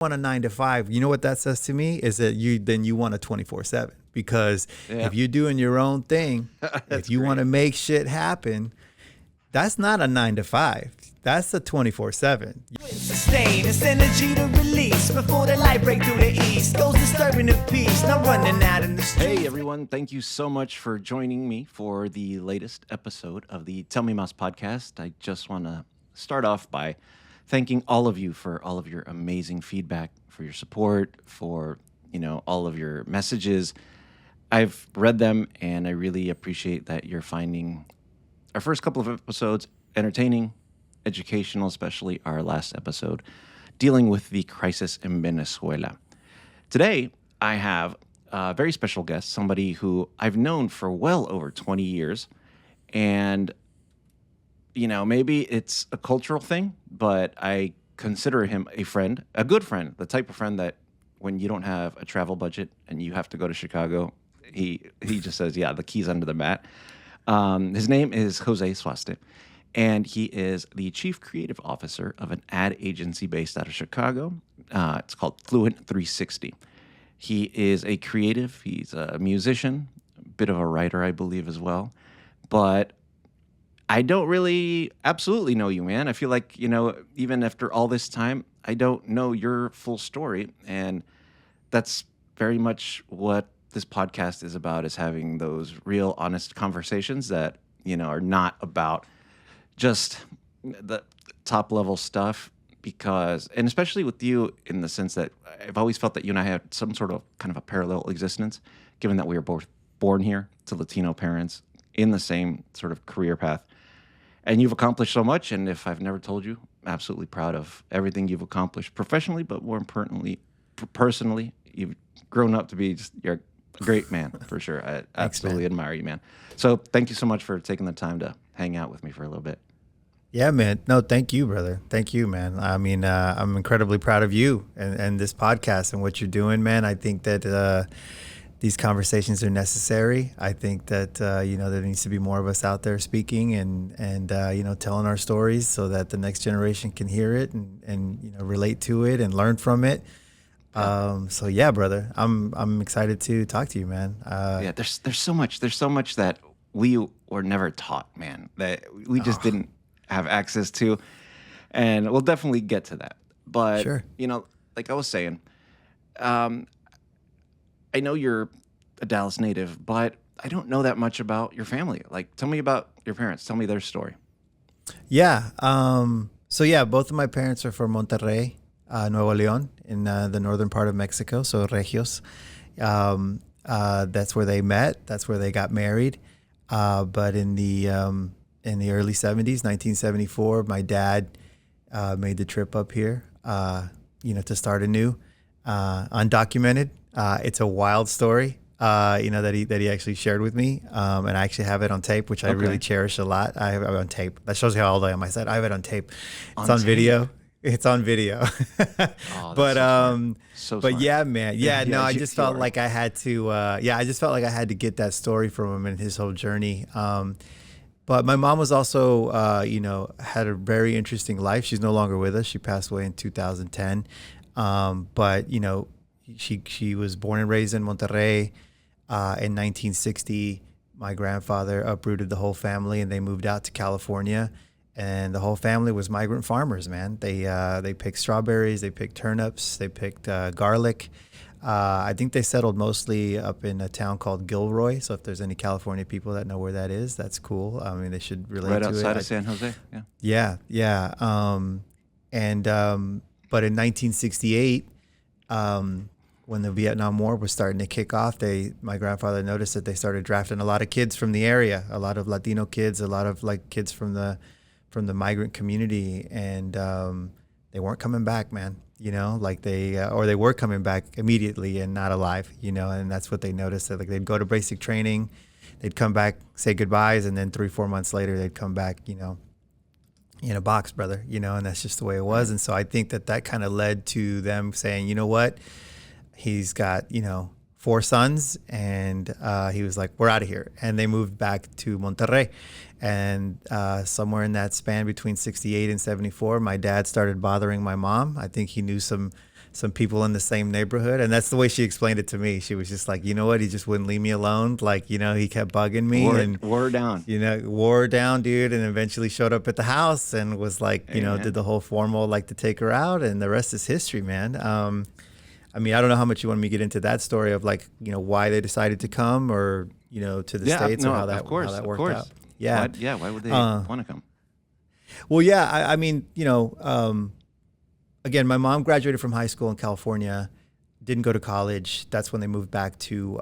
want a 9 to 5, you know what that says to me is that you want a 24/7, because if you're doing your own thing, if you want to make shit happen, that's not a 9 to 5. That's a 24/7. Sustain this energy to release before the light break through the east. Goes disturbing the peace, not running out in the street. Hey everyone, thank you so much for joining me for the latest episode of the Tell Me Más podcast. I just want to start off by thanking all of you for all of your amazing feedback, for your support, for, all of your messages. I've read them and I really appreciate that you're finding our first couple of episodes entertaining, educational, especially our last episode dealing with the crisis in Venezuela. Today, I have a very special guest, somebody who I've known for well over 20 years. And, maybe it's a cultural thing, but I consider him a friend, a good friend, the type of friend that when you don't have a travel budget and you have to go to Chicago, he just says, yeah, the key's under the mat. His name is José Suaste, and he is the Chief Creative Officer of an ad agency based out of Chicago. It's called Fluent 360. He is a creative. He's a musician, a bit of a writer, I believe, as well. But I don't really absolutely know you, man. I feel like, even after all this time, I don't know your full story. And that's very much what this podcast is about, is having those real, honest conversations that, are not about just the top level stuff. Because, and especially with you in the sense that I've always felt that you and I had some sort of kind of a parallel existence, given that we were both born here to Latino parents in the same sort of career path. And you've accomplished so much. And if I've never told you, I'm absolutely proud of everything you've accomplished professionally, but more importantly, personally. You've grown up to be you're a great man, for sure. I absolutely admire you, man. So thank you so much for taking the time to hang out with me for a little bit. Yeah, man. No, thank you, brother. Thank you, man. I mean, I'm incredibly proud of you and this podcast and what you're doing, man. I think that these conversations are necessary. I think that, there needs to be more of us out there speaking and telling our stories so that the next generation can hear it and relate to it and learn from it. So yeah, brother, I'm excited to talk to you, man. There's so much that we were never taught, man, that we just didn't have access to, and we'll definitely get to that. But sure. Like I was saying, I know you're a Dallas native, but I don't know that much about your family. Like, tell me about your parents. Tell me their story. Yeah. So yeah, both of my parents are from Monterrey, Nuevo León, in the northern part of Mexico. So Regios. That's where they met. That's where they got married. But in the early 70s, 1974, my dad made the trip up here, to start anew, undocumented. It's a wild story, that he actually shared with me, and I actually have it on tape, which I really cherish a lot. I have it on tape. That shows you how old I am. I said I have it on tape. It's on video. It's on video. But yeah, man. Yeah, no, I just felt like I had to. I just felt like I had to get that story from him and his whole journey. But my mom was also, had a very interesting life. She's no longer with us. She passed away in 2010. But she was born and raised in Monterrey. In 1960, my grandfather uprooted the whole family and they moved out to California. And the whole family was migrant farmers, man. They picked strawberries, they picked turnips, they picked garlic. I think they settled mostly up in a town called Gilroy. So if there's any California people that know where that is, that's cool. I mean, they should relate to it. Right outside of San Jose, yeah. Yeah. But in 1968, when the Vietnam War was starting to kick off, my grandfather noticed that they started drafting a lot of kids from the area, a lot of Latino kids, a lot of kids from the migrant community, and they weren't coming back, man. They were coming back immediately and not alive, and that's what they noticed. That they'd go to basic training, they'd come back, say goodbyes, and then 3-4 months later they'd come back, in a box, brother, and that's just the way it was. And so I think that kind of led to them saying, you know what, he's got, 4 sons, and he was like, we're out of here. And they moved back to Monterrey. And somewhere in that span between 68 and 74, my dad started bothering my mom. I think he knew some some people in the same neighborhood. And that's the way she explained it to me. She was just like, you know what? He just wouldn't leave me alone. Like, you know, he kept bugging me Wore her down. you know, wore her down, dude. And eventually showed up at the house and was like, you know, Amen. did the whole formal, like to take her out. And the rest is history, man. I mean, I don't know how much you want me to get into that story of like, you know, why they decided to come or, you know, to the States or how that worked out. Yeah. Why would they want to come? Well, yeah, I mean, you know, again, my mom graduated from high school in California, didn't go to college. That's when they moved back to,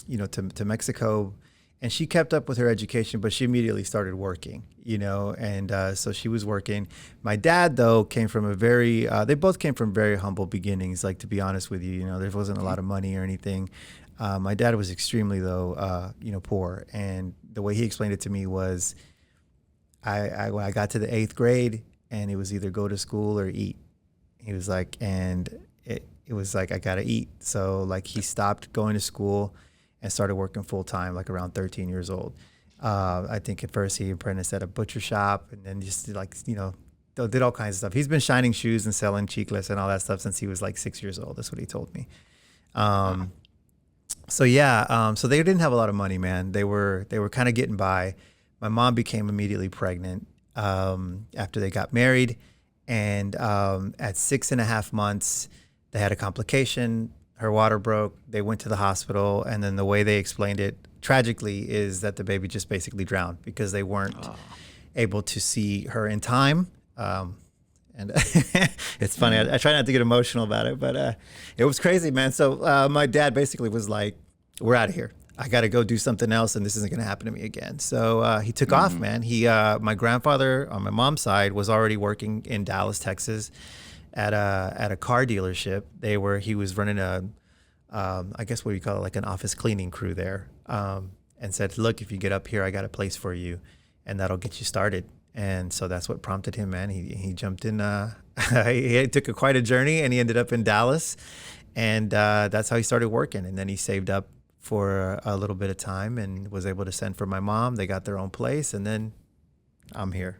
you know, to Mexico. And she kept up with her education, but she immediately started working, you know, and so she was working. My dad, though, came from a very, they both came from very humble beginnings, like, to be honest with you, you know, there wasn't a lot of money or anything. My dad was extremely, though, you know, poor. And the way he explained it to me was when I got to the 8th grade, and it was either go to school or eat. He was like, and it was like, I got to eat. So, like, he stopped going to school and started working full time, like around 13 years old. I think at first he apprenticed at a butcher shop, and then just like, you know, did all kinds of stuff. He's been shining shoes and selling chicles and all that stuff since he was like 6 years old. That's what he told me. So yeah, so they didn't have a lot of money, man. They were kind of getting by. My mom became immediately pregnant after they got married, and at 6.5 months, they had a complication. Her water broke. They went to the hospital, and then the way they explained it, tragically, is that the baby just basically drowned because they weren't able to see her in time. And it's funny. I try not to get emotional about it, but it was crazy, man. So my dad basically was like, "We're out of here. I got to go do something else, and this isn't going to happen to me again." So he took off, man. My grandfather on my mom's side was already working in Dallas, Texas, at a car dealership. He was running I guess what you call it, like an office cleaning crew there, and said, "Look, if you get up here, I got a place for you, and that'll get you started." And so that's what prompted him, man. He jumped in. He took quite a journey, and he ended up in Dallas, and that's how he started working. And then he saved up for a little bit of time and was able to send for my mom. They got their own place, and then I'm here.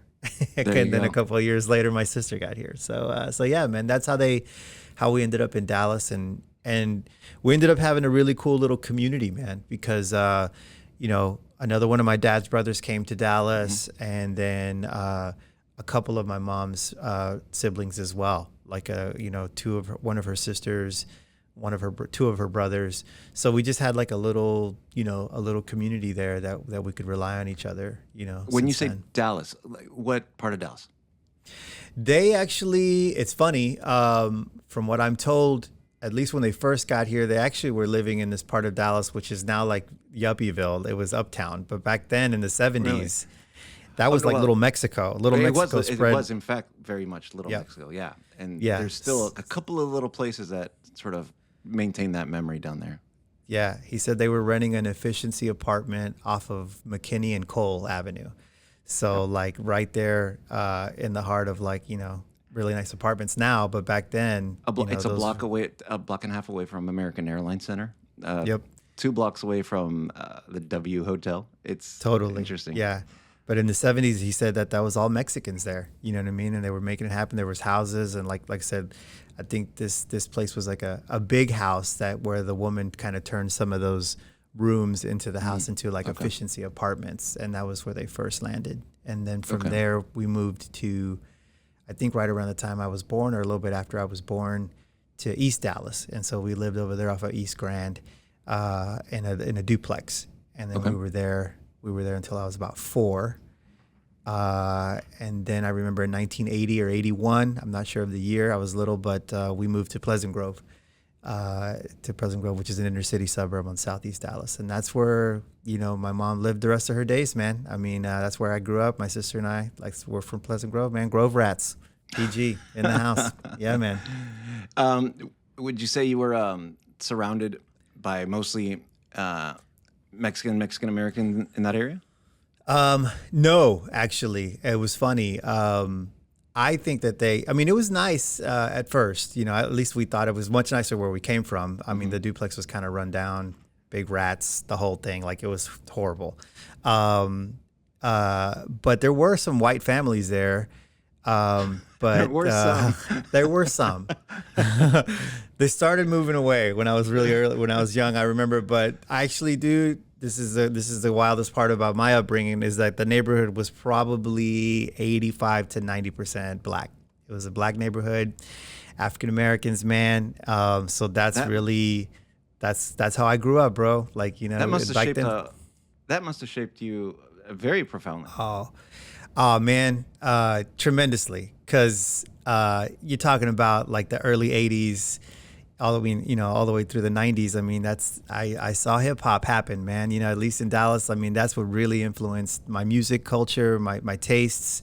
And then a couple of years later, my sister got here. So yeah, man, that's how we ended up in Dallas, and we ended up having a really cool little community, man, because you know, another one of my dad's brothers came to Dallas, and then a couple of my mom's siblings as well, like you know, one of her sisters, two of her brothers. So we just had like a little community there that we could rely on each other, you know. When you say Dallas, like, what part of Dallas? They actually, it's funny, from what I'm told, at least when they first got here, they actually were living in this part of Dallas, which is now like Yuppieville. It was uptown. But back then in the 70s, really? That was like Little Mexico. Mexico spread. It was, in fact, very much Little Mexico, yeah. And there's still a couple of little places that sort of maintain that memory down there. Yeah, he said they were renting an efficiency apartment off of McKinney and Cole Avenue. So like right there in the heart of, like, you know, really nice apartments now, but back then it's a block and a half away from American Airlines Center. 2 blocks away from the W Hotel. It's totally interesting. Yeah. But in the 70s, he said that was all Mexicans there. You know what I mean? And they were making it happen. There was houses, and like I said, I think this place was like a big house where the woman kind of turned some of those rooms into the house into like efficiency apartments, and that was where they first landed. And then from there, we moved to, I think right around the time I was born, or a little bit after I was born, to East Dallas. And so we lived over there off of East Grand in a duplex. And then we were there until I was about 4. And then I remember in 1980 or 81, I'm not sure of the year, I was little, but we moved to Pleasant Grove, which is an inner city suburb on Southeast Dallas. And that's where, you know, my mom lived the rest of her days, man. I mean, that's where I grew up. My sister and I, we're from Pleasant Grove, man. Grove rats, PG in the house. Yeah, man. Would you say you were surrounded by mostly Mexican American in that area? No, actually, it was funny. I think that it was nice at first, you know, at least we thought it was much nicer where we came from. I mean, the duplex was kind of run down, big rats, the whole thing, like it was horrible. But there were some white families there. There but were some. there were some. They started moving away when I was really early, when I was young. I remember, but I actually do. This is the wildest part about my upbringing is that the neighborhood was probably 85 to 90% black. It was a black neighborhood, African Americans, man. So that's That really that's how I grew up, bro. Like, that must have back shaped then. that must have shaped you very profoundly. Oh man, tremendously. Because you're talking about like the early '80s, all the way, all the way through the '90s. I mean, I saw hip hop happen, man. At least in Dallas. I mean, that's what really influenced my music culture, my tastes,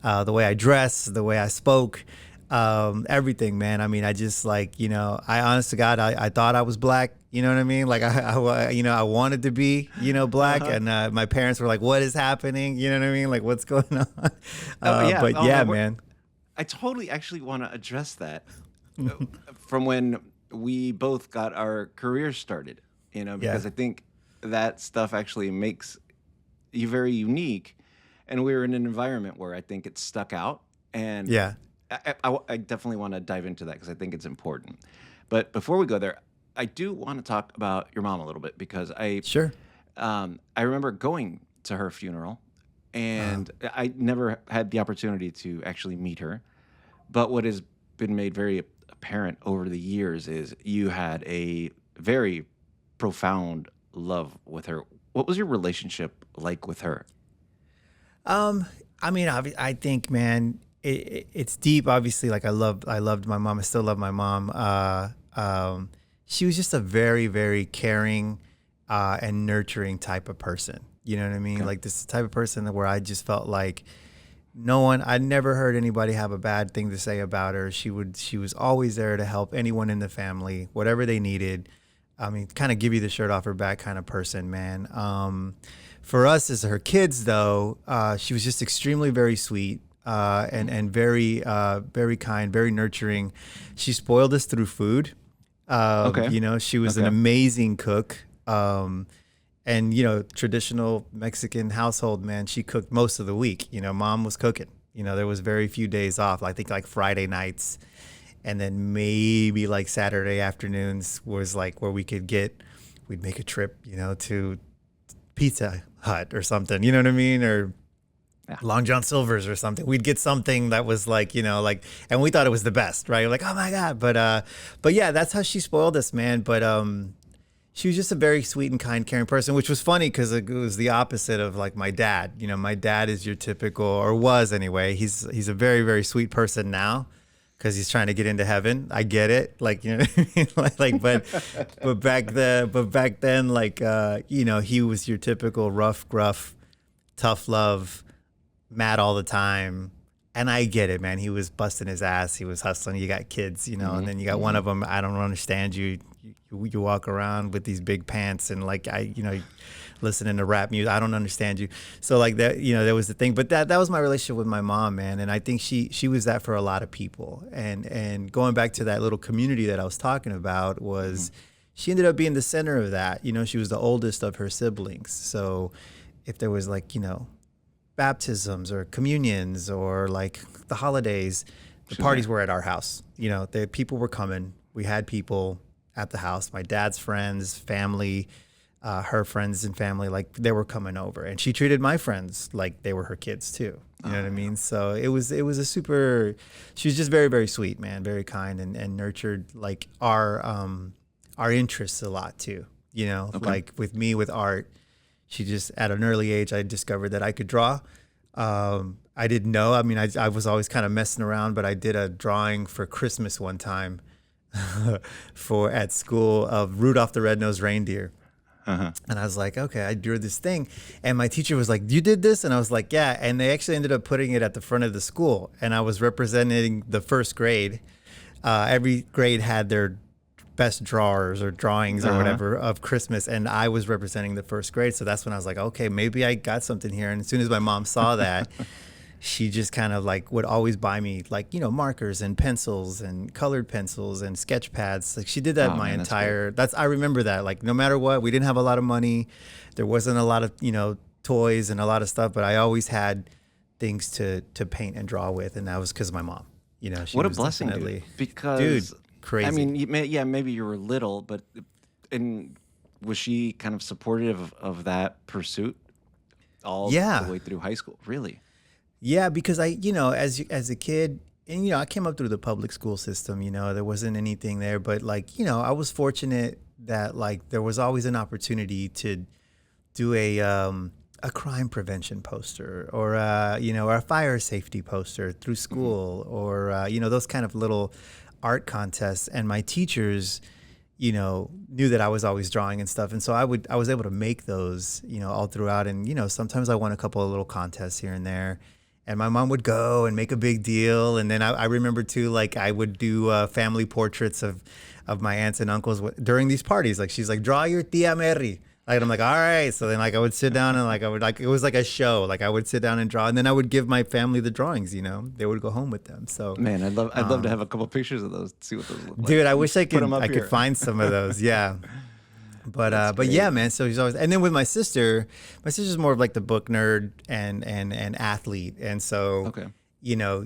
the way I dress, the way I spoke, everything, man. I mean, I just like, I honest to God, I thought I was black. You know what I mean? Like I wanted to be, black, and my parents were like, "What is happening?" You know what I mean? Like, what's going on? Oh yeah. But Oh yeah, no, man. I totally actually want to address that from when we both got our careers started, Yeah, because I think that stuff actually makes you very unique. And we were in an environment where I think it stuck out. And yeah, I definitely want to dive into that because I think it's important. But before we go there, I do want to talk about your mom a little bit because sure. I remember going to her funeral, and I never had the opportunity to actually meet her. But what has been made very apparent over the years is you had a very profound love with her. What was your relationship like with her? I mean, I think, man, it's deep. Obviously, like I loved my mom. I still love my mom. She was just a very, very caring, and nurturing type of person. You know what I mean? Okay. Like this type of person where I just felt like I never heard anybody have a bad thing to say about her. She was always there to help anyone in the family, whatever they needed. I mean, kind of give you the shirt off her back kind of person, man. For us as her kids, though, she was just extremely very sweet, and very very kind, very nurturing. She spoiled us through food. Okay. She was an Okay. amazing cook. And traditional Mexican household, man, she cooked most of the week. Mom was cooking. There was very few days off. I think like Friday nights, and then maybe like Saturday afternoons was like where we'd make a trip, to Pizza Hut or something. You know what I mean? Or Yeah. Long John Silver's or something. We'd get something that was like, and we thought it was the best, right? Like, oh my God. But yeah, that's how she spoiled us, man. But she was just a very sweet and kind, caring person, which was funny because it was the opposite of like my dad. My dad is your typical, or was anyway. He's a very, very sweet person now because he's trying to get into heaven. I get it, like what I mean? but back then, like he was your typical rough, gruff, tough love, mad all the time. And I get it, man. He was busting his ass. He was hustling. You got kids, and then you got one of them. I don't understand you. You walk around with these big pants and like listening to rap music. I don't understand you. So like that, there was the thing. But that was my relationship with my mom, man. And I think she was that for a lot of people. And going back to that little community that I was talking about was, she ended up being the center of that. She was the oldest of her siblings. So if there was like baptisms or communions or like the holidays, the parties were at our house. The people were coming. We had people at the house. My dad's friends, family, her friends and family, like they were coming over, and she treated my friends like they were her kids too. You know what I mean? So it was a super. She was just very, very sweet, man, very kind, and nurtured like our interests a lot too. Like with me with art. She just, at an early age, I discovered that I could draw. I didn't know. I mean, I was always kind of messing around, but I did a drawing for Christmas one time at school of Rudolph the Red-Nosed Reindeer. And I was like, okay, I drew this thing. And my teacher was like, you did this? And I was like, yeah. And they actually ended up putting it at the front of the school. And I was representing the first grade. Every grade had their best drawers or drawings or whatever of Christmas, and I was representing the first grade. So that's when I was like, okay, maybe I got something here. And as soon as my mom saw that, she just kind of like would always buy me like markers and pencils and colored pencils and sketch pads. Like she did that my entire. I remember that, like no matter what, we didn't have a lot of money, there wasn't a lot of toys and a lot of stuff, but I always had things to paint and draw with, and that was because of my mom. She What a was blessing, dude. definitely, dude, Because crazy. I mean, maybe you were little, but and was she kind of supportive of that pursuit all the Yeah. way through high school? Really? Yeah, because as a kid, and I came up through the public school system. There wasn't anything there, but like, I was fortunate that like there was always an opportunity to do a crime prevention poster, or or a fire safety poster through school, or those kind of little art contests. And my teachers, knew that I was always drawing and stuff, and so I was able to make those, all throughout. And sometimes I won a couple of little contests here and there. And my mom would go and make a big deal. And then I remember too, like I would do family portraits of my aunts and uncles during these parties. Like she's like, draw your tia Mary. Like I'm like, all right. So then like I would sit down and like I would like it was like a show. Like I would sit down and draw, and then I would give my family the drawings. They would go home with them. So Man, I'd love to have a couple pictures of those. See what those look like. dude, I wish I Put could 'em up I here. could find some of those. Yeah. But great. yeah, man. So she's always, and then with my sister's more of like the book nerd and athlete, and so Okay.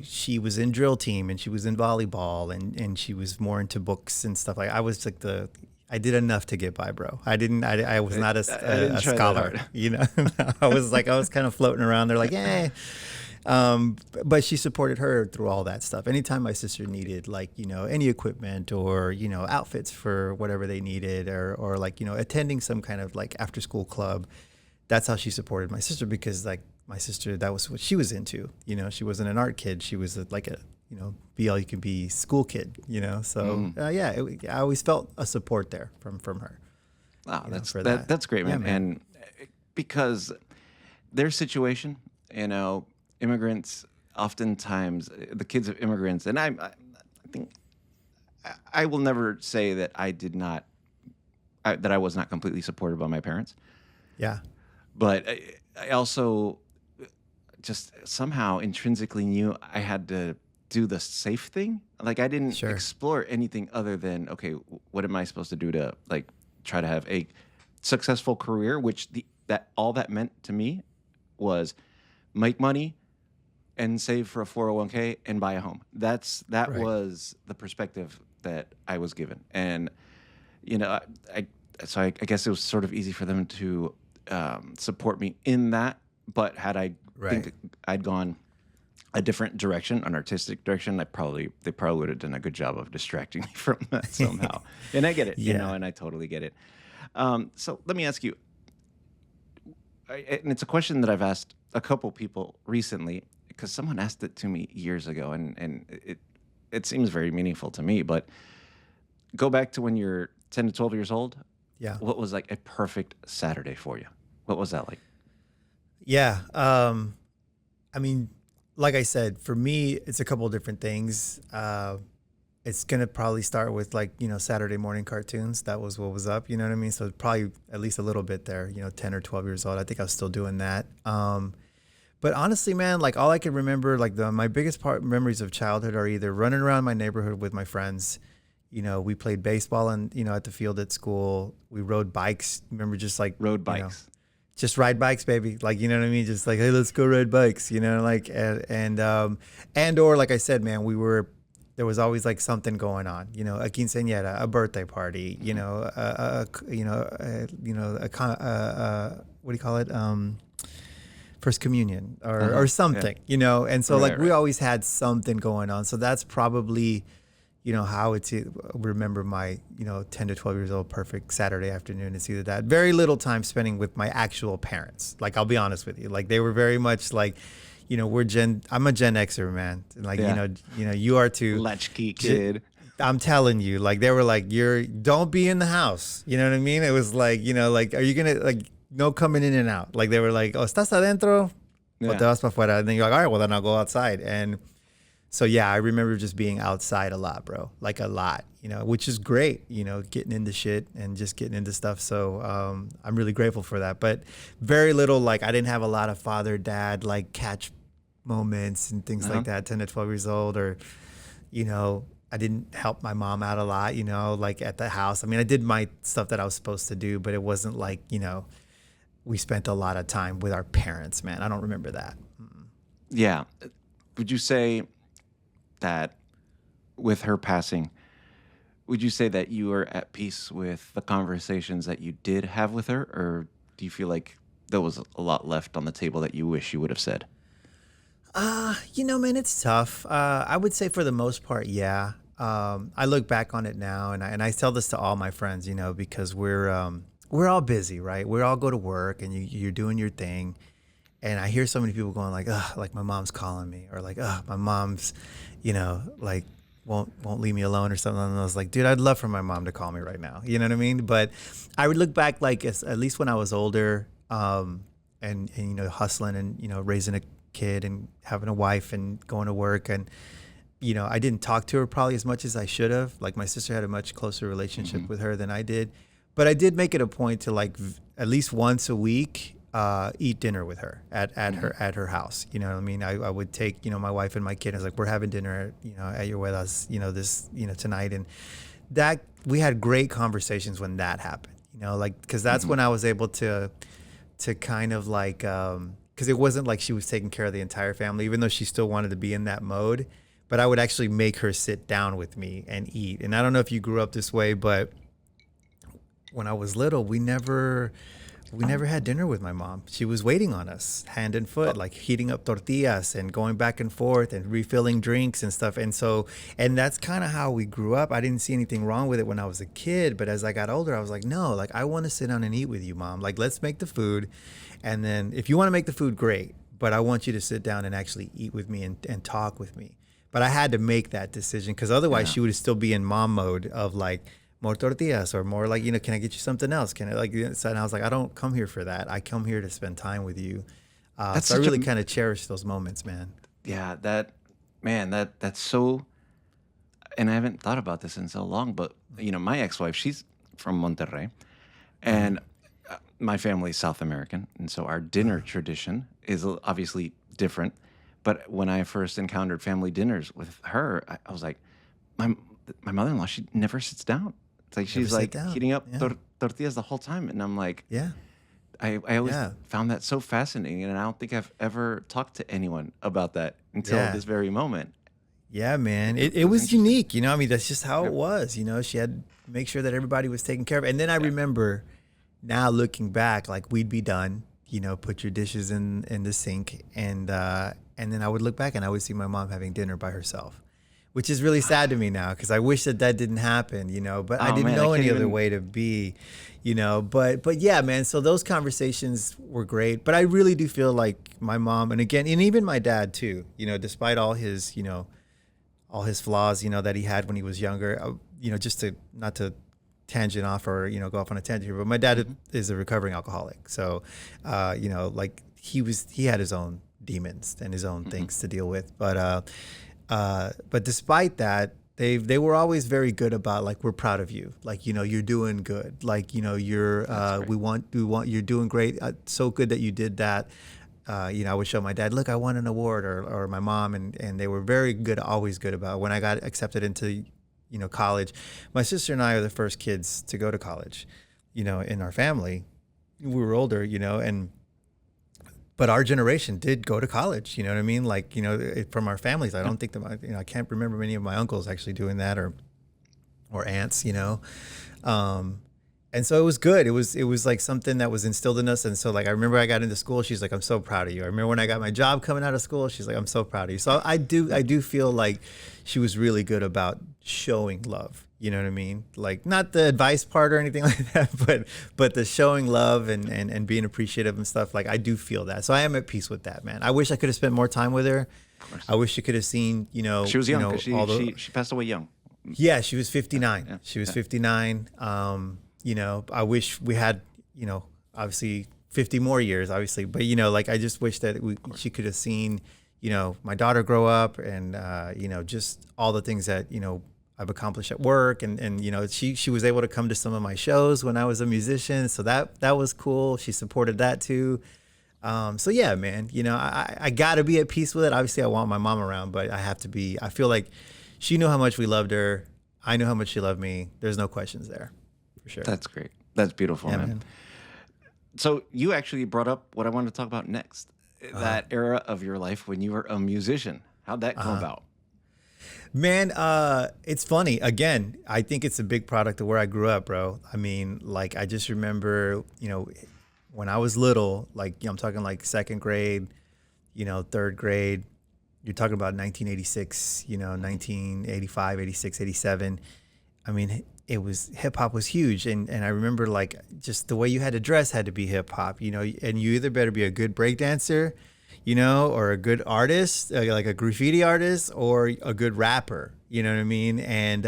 she was in drill team and she was in volleyball, and she was more into books and stuff. Like I was like I did enough to get by, bro. I was not I didn't a try that scholar, hard. I was kind of floating around there like, eh. But she supported her through all that stuff. Anytime my sister needed like, any equipment or, outfits for whatever they needed, or like, attending some kind of like after school club, that's how she supported my sister, because like my sister, that was what she was into. She wasn't an art kid. She was like a, be all you can be school kid, So yeah, I always felt a support there from her. Wow, for that. that's great, man. Yeah, man. And because their situation, immigrants, oftentimes the kids of immigrants, and I think I will never say that that I was not completely supported by my parents, Yeah. but I also just somehow intrinsically knew I had to do the safe thing. Like I didn't Sure. explore anything other than, okay, what am I supposed to do to like try to have a successful career, which all that meant to me was make money and save for a 401k and buy a home. That Right. was the perspective that I was given. And so I guess it was sort of easy for them to support me in that. But had I Right. think I'd gone a different direction, an artistic direction, they probably would have done a good job of distracting me from that somehow. And I get it, Yeah. and I totally get it. So let me ask you, and it's a question that I've asked a couple people recently, because someone asked it to me years ago, and it seems very meaningful to me. But go back to when you're 10 to 12 years old. Yeah. What was like a perfect Saturday for you? What was that like? Yeah. I mean, like I said, for me, it's a couple of different things. It's going to probably start with like, Saturday morning cartoons. That was what was up, you know what I mean? So probably at least a little bit there, 10 or 12 years old. I think I was still doing that. But honestly, man, like all I can remember, like my biggest memories of childhood are either running around my neighborhood with my friends. We played baseball and, at the field at school. We rode bikes. Remember just like Road bikes. Just ride bikes, baby. Like, you know what I mean? Just like, hey, let's go ride bikes, like, or like I said, man, there was always like something going on, a quinceañera, a birthday party, what do you call it? First communion or something, and so like we always had something going on. So that's probably, how it's remember my, 10 to 12 years old, perfect Saturday afternoon. It's either that. Very little time spending with my actual parents. Like, I'll be honest with you. Like, they were very much like, I'm a Gen Xer, man. Like, you are too. Latchkey kid. I'm telling you, like, they were like, don't be in the house. You know what I mean? It was like, like, are you going to, like, no coming in and out. Like, they were like, oh, ¿estás adentro? O te vas para afuera? And then you're like, all right, well, then I'll go outside. And so, yeah, I remember just being outside a lot, bro. Like a lot, which is great, getting into shit and just getting into stuff. So I'm really grateful for that. But very little, like I didn't have a lot of father, dad, like catch moments and things like that, 10 to 12 years old. Or, I didn't help my mom out a lot, like at the house. I mean, I did my stuff that I was supposed to do, but it wasn't like, we spent a lot of time with our parents, man. I don't remember that. Yeah. Would you say that with her passing, would you say that you are at peace with the conversations that you did have with her, or do you feel like there was a lot left on the table that you wish you would have said? Man, it's tough. I would say for the most part, yeah. I look back on it now, and I tell this to all my friends, because we're all busy, right? We all go to work, and you're doing your thing. And I hear so many people going like, "Ugh, like my mom's calling me," or like, "Ugh, my mom's, like won't leave me alone," or something. And I was like, "Dude, I'd love for my mom to call me right now." You know what I mean? But I would look back like at least when I was older, and hustling and raising a kid and having a wife and going to work, and I didn't talk to her probably as much as I should have. Like my sister had a much closer relationship with her than I did, but I did make it a point to like at least once a week eat dinner with her at her house. You know what I mean? I would take my wife and my kid. I was like, we're having dinner at your with us this tonight, and that we had great conversations when that happened. Like because that's when I was able to kind of like because it wasn't like she was taking care of the entire family, even though she still wanted to be in that mode. But I would actually make her sit down with me and eat. And I don't know if you grew up this way, but when I was little, we never had dinner with my mom. She was waiting on us, hand and foot, like heating up tortillas and going back and forth and refilling drinks and stuff. And that's kind of how we grew up. I didn't see anything wrong with it when I was a kid, but as I got older, I was like, no, like I want to sit down and eat with you, Mom. Like let's make the food, and then if you want to make the food, great. But I want you to sit down and actually eat with me and talk with me. But I had to make that decision because otherwise she would still be in mom mode of like, more tortillas or more like, can I get you something else? Can I so and I was like, I don't come here for that. I come here to spend time with you. So I really kind of cherish those moments, man. Yeah, that's so, and I haven't thought about this in so long, but my ex-wife, she's from Monterrey, and my family's South American, and so our dinner tradition is obviously different. But when I first encountered family dinners with her, I was like, my mother-in-law, she never sits down. It's like she's like heating up tortillas the whole time, and I'm like, I always found that so fascinating, and I don't think I've ever talked to anyone about that until this very moment. Yeah, man, it was unique. I mean, that's just how it was. She had to make sure that everybody was taken care of. And then I remember now looking back, like we'd be done. Put your dishes in the sink, and then I would look back and I would see my mom having dinner by herself, which is really sad to me now because I wish that didn't happen, but I didn't know any other way to be, but yeah, man. So those conversations were great, but I really do feel like my mom, and even my dad too, despite all his flaws, that he had when he was younger, just to not to tangent off or, go off on a tangent here, but my dad is a recovering alcoholic. So, like he had his own demons and his own things to deal with, but despite that, they were always very good about like, we're proud of you. Like, you're doing good. Like, you're, we want, you're doing great. So good that you did that. I would show my dad, look, I won an award, or my mom. And they were very good, always good about when I got accepted into, college. My sister and I are the first kids to go to college, in our family. We were older, but our generation did go to college, you know what I mean? Like, from our families, I don't think that, I can't remember many of my uncles actually doing that or aunts, and so it was good. It was like something that was instilled in us. And so like, I remember I got into school, she's like, I'm so proud of you. I remember when I got my job coming out of school, she's like, I'm so proud of you. So I do feel like she was really good about showing love. You know what I mean? Like not the advice part or anything like that, but the showing love and being appreciative and stuff. Like I do feel that. So I am at peace with that, man. I wish I could have spent more time with her. I wish you could have seen, she was young. She passed away young. Yeah, she was 59. She was 59. I wish we had, obviously 50 more years, obviously, but like I just wish that she could have seen, my daughter grow up and just all the things that I've accomplished at work, and she was able to come to some of my shows when I was a musician, so that was cool. She supported that too. So yeah, man, I got to be at peace with it. Obviously, I want my mom around, but I have to be. I feel like she knew how much we loved her. I knew how much she loved me. There's no questions there, for sure. That's great. That's beautiful, yeah, man. So you actually brought up what I wanted to talk about next. That era of your life when you were a musician. How'd that come about? Man, it's funny. Again, I think it's a big product of where I grew up, bro. I mean, like, I just remember, when I was little, like, I'm talking like second grade, third grade, you're talking about 1986, 1985, 86, 87. I mean, hip hop was huge. And I remember like just the way you had to dress had to be hip hop, and you either better be a good break dancer, or a good artist, like a graffiti artist, or a good rapper. You know what I mean? And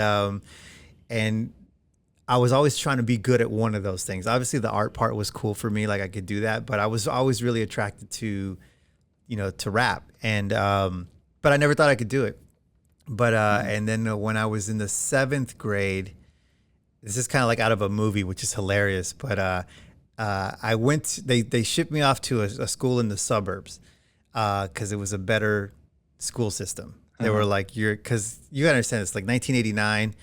I was always trying to be good at one of those things. Obviously, the art part was cool for me, like I could do that. But I was always really attracted to, to rap, and but I never thought I could do it. But and then when I was in the seventh grade, this is kind of like out of a movie, which is hilarious. But I went. They shipped me off to a school in the suburbs. Because it was a better school system. They were like, because you gotta understand, it's like 1989,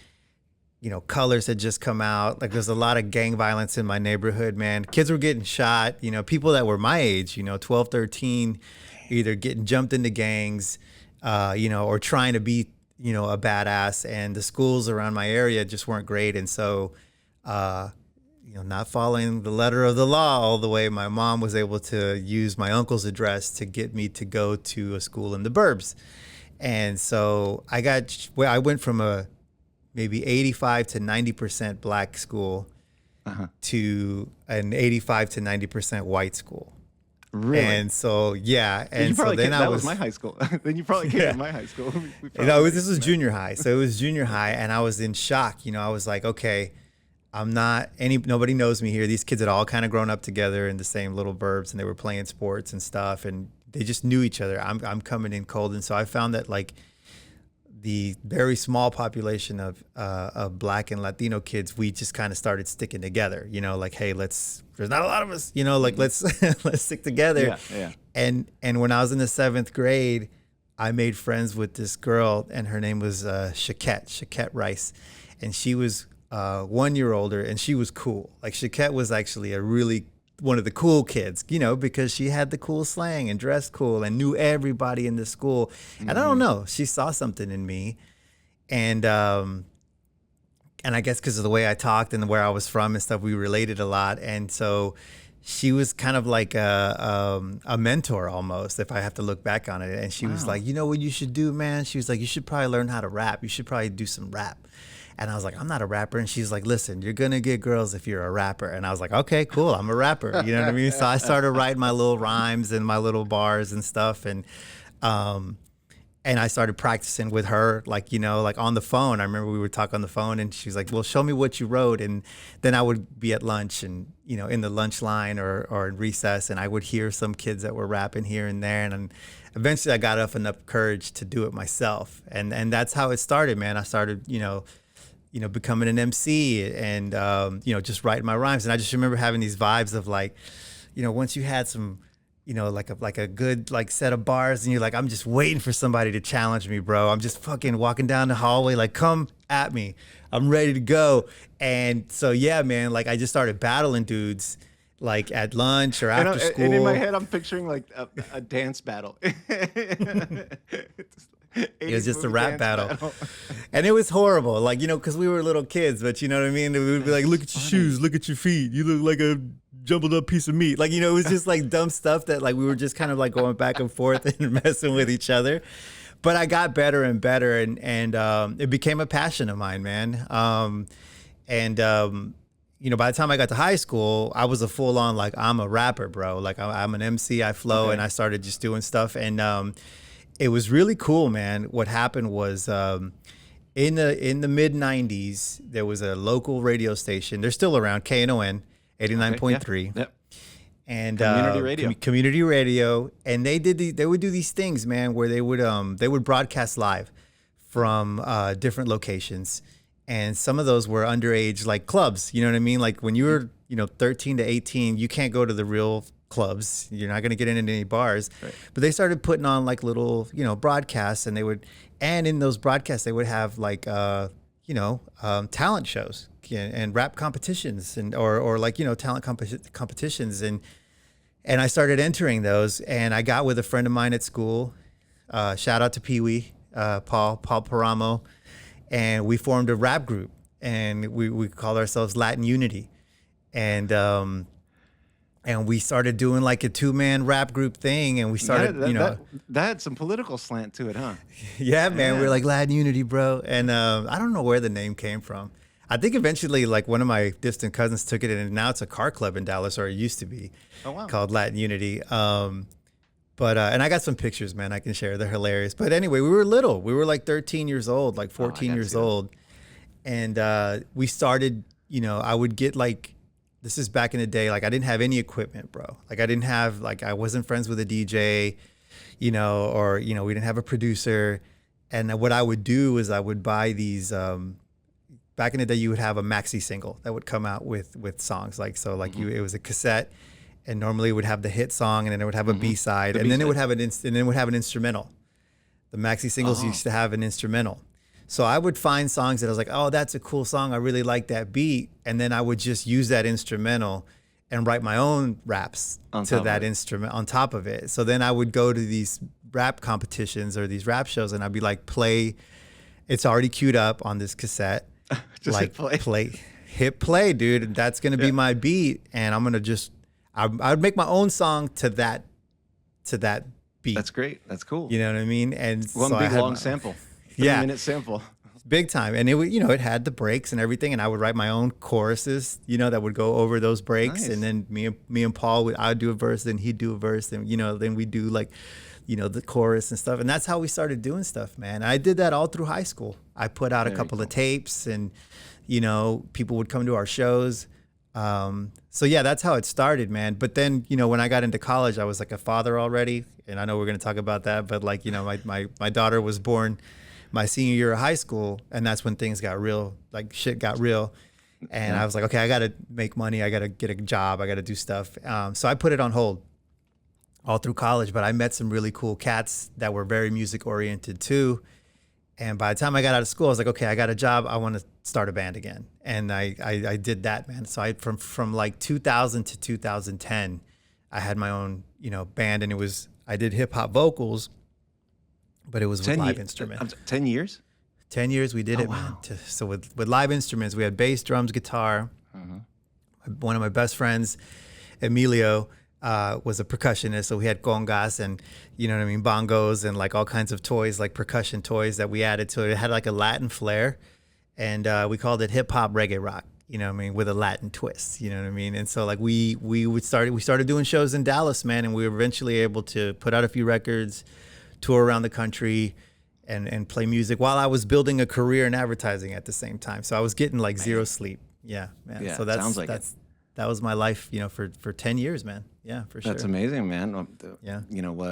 Colors had just come out. Like there's a lot of gang violence in my neighborhood, man. Kids were getting shot, people that were my age, 12, 13, either getting jumped into gangs, or trying to be, a badass. And the schools around my area just weren't great. And so, not following the letter of the law all the way, my mom was able to use my uncle's address to get me to go to a school in the burbs. And so I went from a maybe 85 to 90% black school to an 85 to 90% white school. Really? And so, yeah. And you probably so then that was my high school. Then you probably came to my high school. This was junior high. So it was junior high, and I was in shock. I was like, okay, nobody knows me here. These kids had all kind of grown up together in the same little burbs, and they were playing sports and stuff, and they just knew each other. I'm coming in cold. And so I found that like the very small population of Black and Latino kids, we just kind of started sticking together, like, hey, there's not a lot of us, like, let's stick together. Yeah. And when I was in the seventh grade, I made friends with this girl, and her name was Shaquette Rice. And she was 1 year older, and she was cool. Like Shaquette was actually one of the cool kids, because she had the cool slang and dressed cool and knew everybody in the school. And I don't know, she saw something in me, and I guess because of the way I talked and where I was from and stuff, we related a lot. And so she was kind of like a mentor almost, if I have to look back on it. And she was like, what you should do, man? She was like, you should probably learn how to rap. You should probably do some rap. And I was like, I'm not a rapper. And she's like, listen, you're going to get girls if you're a rapper. And I was like, okay, cool. I'm a rapper. You know what I mean? So I started writing my little rhymes and my little bars and stuff. And I started practicing with her, like on the phone. I remember we would talk on the phone, and she was like, well, show me what you wrote. And then I would be at lunch and, in the lunch line or in recess, and I would hear some kids that were rapping here and there. And eventually I got enough courage to do it myself. And that's how it started, man. I started, becoming an MC and, just writing my rhymes. And I just remember having these vibes of like, once you had some, like a good like set of bars, and you're like, I'm just waiting for somebody to challenge me, bro. I'm just fucking walking down the hallway, like, come at me. I'm ready to go. And so, yeah, man, like I just started battling dudes like at lunch or after school. And in my head, I'm picturing like a dance battle. It was just a rap battle. And it was horrible, like, because we were little kids, but you know what I mean? We would be like, look at your shoes, look at your feet. You look like a jumbled up piece of meat. Like, it was just like dumb stuff that like we were just kind of like going back and forth and messing with each other. But I got better and better, and it became a passion of mine, man. By the time I got to high school, I was a full on, like, I'm a rapper, bro. Like I'm an MC, I flow, and I started just doing stuff. And it was really cool, man. What happened was in the mid 90s, there was a local radio station. They're still around, KNON 89.3. Yep. And community radio. Community radio, and they would do these things, man, where they would broadcast live from different locations, and some of those were underage, like clubs. You know what I mean? Like when you were 13 to 18, you can't go to the real clubs. You're not going to get into any bars. Right. But they started putting on like little broadcasts, and in those broadcasts they would have like talent shows and rap competitions or like talent competitions, and I started entering those, and I got with a friend of mine at school. Shout out to Pee Wee. Paul Paramo, and we formed a rap group, and we called ourselves Latin Unity, and we started doing like a 2-man rap group thing, and we started, that had some political slant to it, huh? yeah, man, we're like Latin Unity, bro, and I don't know where the name came from. I think eventually, like, one of my distant cousins took it, and now it's a car club in Dallas, or it used to be, called Latin Unity. But and I got some pictures, man, I can share. They're hilarious. But anyway, we were little. We were like 13 years old, like 14 years old, and we started. I would get like, this is back in the day. Like, I didn't have any equipment, bro. Like, I wasn't friends with a DJ, or we didn't have a producer. And what I would do is I would buy these. Back in the day, you would have a maxi single that would come out with songs, like, so like it was a cassette, and normally it would have the hit song, and then it would have a B-side, and then it would have an instrumental. The maxi singles used to have an instrumental. So I would find songs that I was like, oh, that's a cool song, I really like that beat, and then I would just use that instrumental and write my own raps to that instrument on top of it. So then I would go to these rap competitions or these rap shows, and I'd be like, play, it's already queued up on this cassette. Just like hit play, dude. That's gonna be my beat, and I'm gonna I would make my own song to that beat. That's great. That's cool. You know what I mean? And one so big long sample. 3-minute sample. Big time. And it had the breaks and everything, and I would write my own choruses, that would go over those breaks. Nice. And then me and Paul I'd do a verse, then he'd do a verse, and then we do like, the chorus and stuff. And that's how we started doing stuff, man. I did that all through high school. I put out a couple of tapes, and, people would come to our shows. So yeah, that's how it started, man. But then, when I got into college, I was like a father already. And I know we're going to talk about that, but like, my daughter was born my senior year of high school. And that's when things got real, like shit got real. And I was like, okay, I got to make money. I got to get a job. I got to do stuff. So I put it on hold all through college, but I met some really cool cats that were very music oriented too. And by the time I got out of school, I was like, okay, I got a job. I want to start a band again. And I did that, man. So from like 2000 to 2010, I had my own, band, and I did hip hop vocals, but it was with live instruments. 10 years? 10 years we did it, man. So with live instruments, we had bass, drums, guitar. One of my best friends, Emilio, was a percussionist, so we had congas and bongos and like all kinds of toys, like percussion toys that we added to it. It had like a Latin flair, and we called it hip hop reggae rock, with a Latin twist, and so like we started doing shows in Dallas, man, and we were eventually able to put out a few records, tour around the country, and play music while I was building a career in advertising at the same time. So I was getting like zero sleep. Yeah, man. Yeah, so that was my life, for 10 years, man. Yeah, for sure. That's amazing, man. Yeah.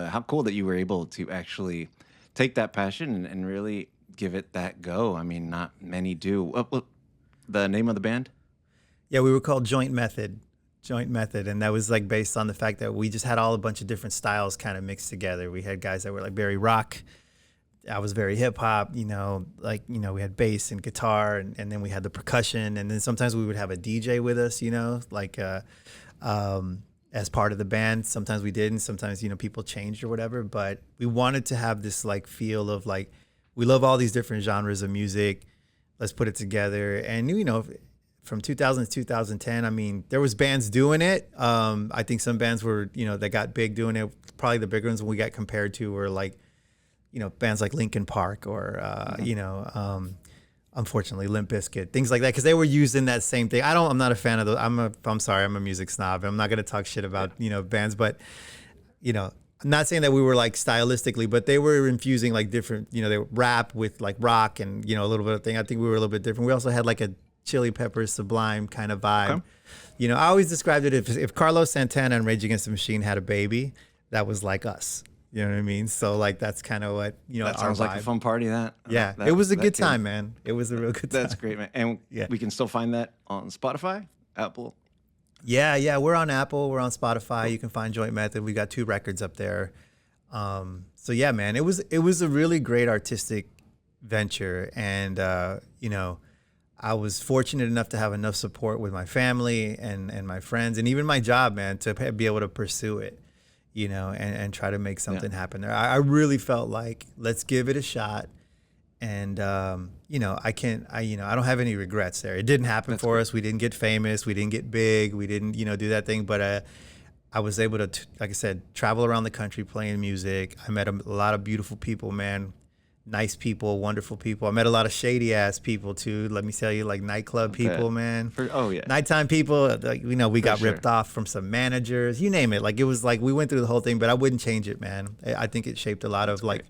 How cool that you were able to actually take that passion and really give it that go. I mean, not many do. What the name of the band? Yeah, we were called Joint Method. And that was like based on the fact that we just had a bunch of different styles kind of mixed together. We had guys that were like very rock. I was very hip hop, we had bass and guitar, and then we had the percussion, and then sometimes we would have a DJ with us, as part of the band. Sometimes we didn't. Sometimes, people changed or whatever. But we wanted to have this like feel of like, we love all these different genres of music. Let's put it together. And, from 2000 to 2010, I mean, there was bands doing it. I think some bands were, that got big doing it. Probably the bigger ones we got compared to were like, bands like Linkin Park or, unfortunately, Limp Bizkit, things like that, because they were using that same thing. I'm not a fan of those. I'm sorry, I'm a music snob. I'm not going to talk shit about, bands, but, I'm not saying that we were like stylistically, but they were infusing like different, they rap with like rock and, a little bit of thing. I think we were a little bit different. We also had like a Chili Peppers Sublime kind of vibe. Okay. I always described it if Carlos Santana and Rage Against the Machine had a baby, that was like us. You know what I mean? So like that's kind of what that sounds like a fun party. It was a good time, man. It was a real good time. That's great, man. And we can still find that on Spotify, Apple. Yeah, we're on Apple, we're on Spotify. You can find Joint Method. We got 2 records up there. So yeah, man, it was a really great artistic venture, and I was fortunate enough to have enough support with my family and my friends and even my job, man, to be able to pursue it. and try to make something happen there. I really felt like, let's give it a shot. And, I don't have any regrets there. It didn't happen for us. We didn't get famous. We didn't get big. We didn't, do that thing. But I was able to, like I said, travel around the country playing music. I met a lot of beautiful people, man. Nice people, wonderful people. I met a lot of shady ass people too. Let me tell you, like nightclub people, man. Nighttime people. Like, we got ripped off from some managers. You name it. Like it was like we went through the whole thing, but I wouldn't change it, man. I think it shaped a lot of like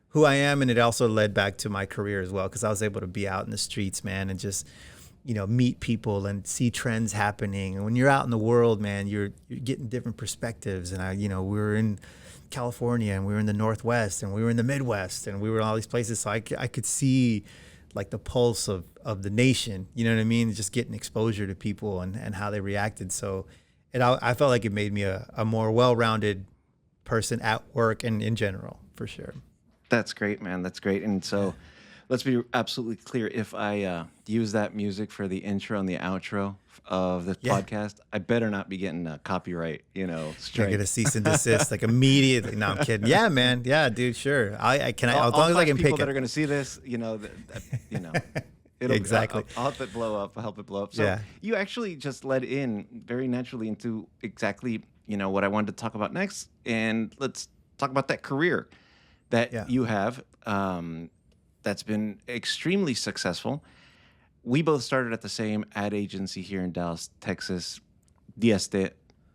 who I am, and it also led back to my career as well, because I was able to be out in the streets, man, and just meet people and see trends happening. And when you're out in the world, man, you're getting different perspectives. And we were in California, and we were in the Northwest, and we were in the Midwest, and we were in all these places. So I could see like the pulse of the nation, you know what I mean? Just getting exposure to people and how they reacted. So I felt like it made me a more well-rounded person at work and in general, for sure. That's great, man. That's great. And so let's be absolutely clear. If I use that music for the intro and the outro of the podcast, I better not be getting a copyright, strike. I get a cease and desist like immediately. No, I'm kidding. Yeah, man. Yeah, dude. Sure. I can. As long as I can pick it. People that are going to see this, it'll exactly. I'll help it blow up. I'll help it blow up. So you actually just led in very naturally into exactly what I wanted to talk about next, and let's talk about that career that you have. That's been extremely successful. We both started at the same ad agency here in Dallas, Texas, Dieste,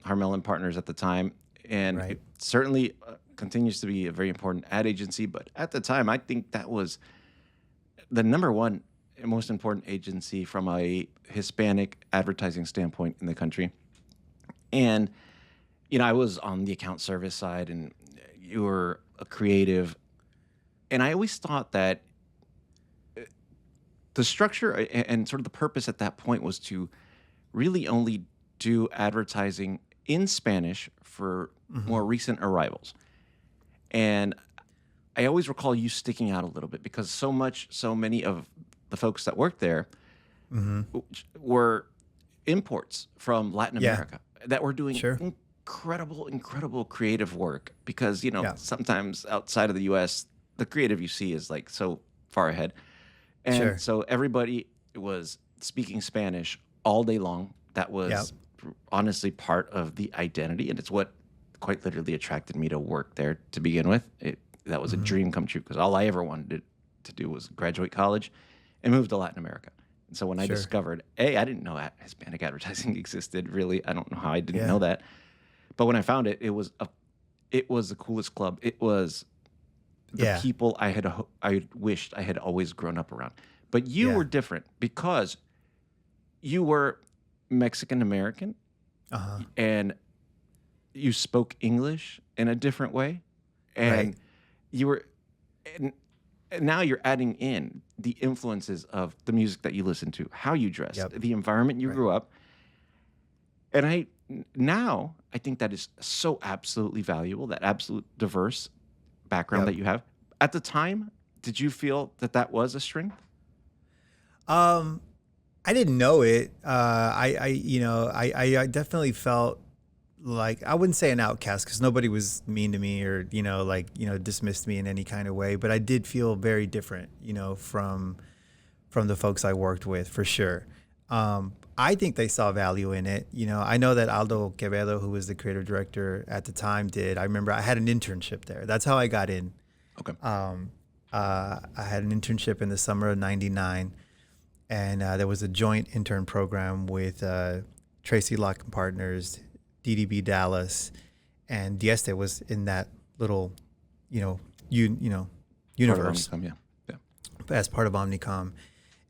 Harmel and Partners at the time. And it certainly continues to be a very important ad agency. But at the time, I think that was the number one and most important agency from a Hispanic advertising standpoint in the country. And, I was on the account service side, and you were a creative. And I always thought that the structure and sort of the purpose at that point was to really only do advertising in Spanish for more recent arrivals. And I always recall you sticking out a little bit, because so many of the folks that worked there were imports from Latin America that were doing incredible creative work, because, sometimes outside of the U.S., the creative you see is like so far ahead. And so everybody was speaking Spanish all day long. That was honestly part of the identity. And it's what quite literally attracted me to work there to begin with. That was a dream come true, because all I ever wanted to do was graduate college and move to Latin America. And so when I discovered, I didn't know Hispanic advertising existed, really. I don't know how I didn't know that. But when I found it, it was the coolest club. It was the people I wished I had always grown up around. But you were different, because you were Mexican American, and you spoke English in a different way, and you were, and now you're adding in the influences of the music that you listen to, how you dressed, the environment you grew up, and I think that is so absolutely valuable, that absolute diverse background that you have. At the time, did you feel that was a strength? I didn't know it. I definitely felt like, I wouldn't say an outcast, because nobody was mean to me or dismissed me in any kind of way, but I did feel very different, from the folks I worked with, for sure. I think they saw value in it. I know that Aldo Quevedo, who was the creative director at the time, did. I remember I had an internship there. That's how I got in. Okay. I had an internship in the summer of '99, and there was a joint intern program with Tracy Locke and Partners, DDB Dallas, and Dieste was in that little, universe. As part of Omnicom.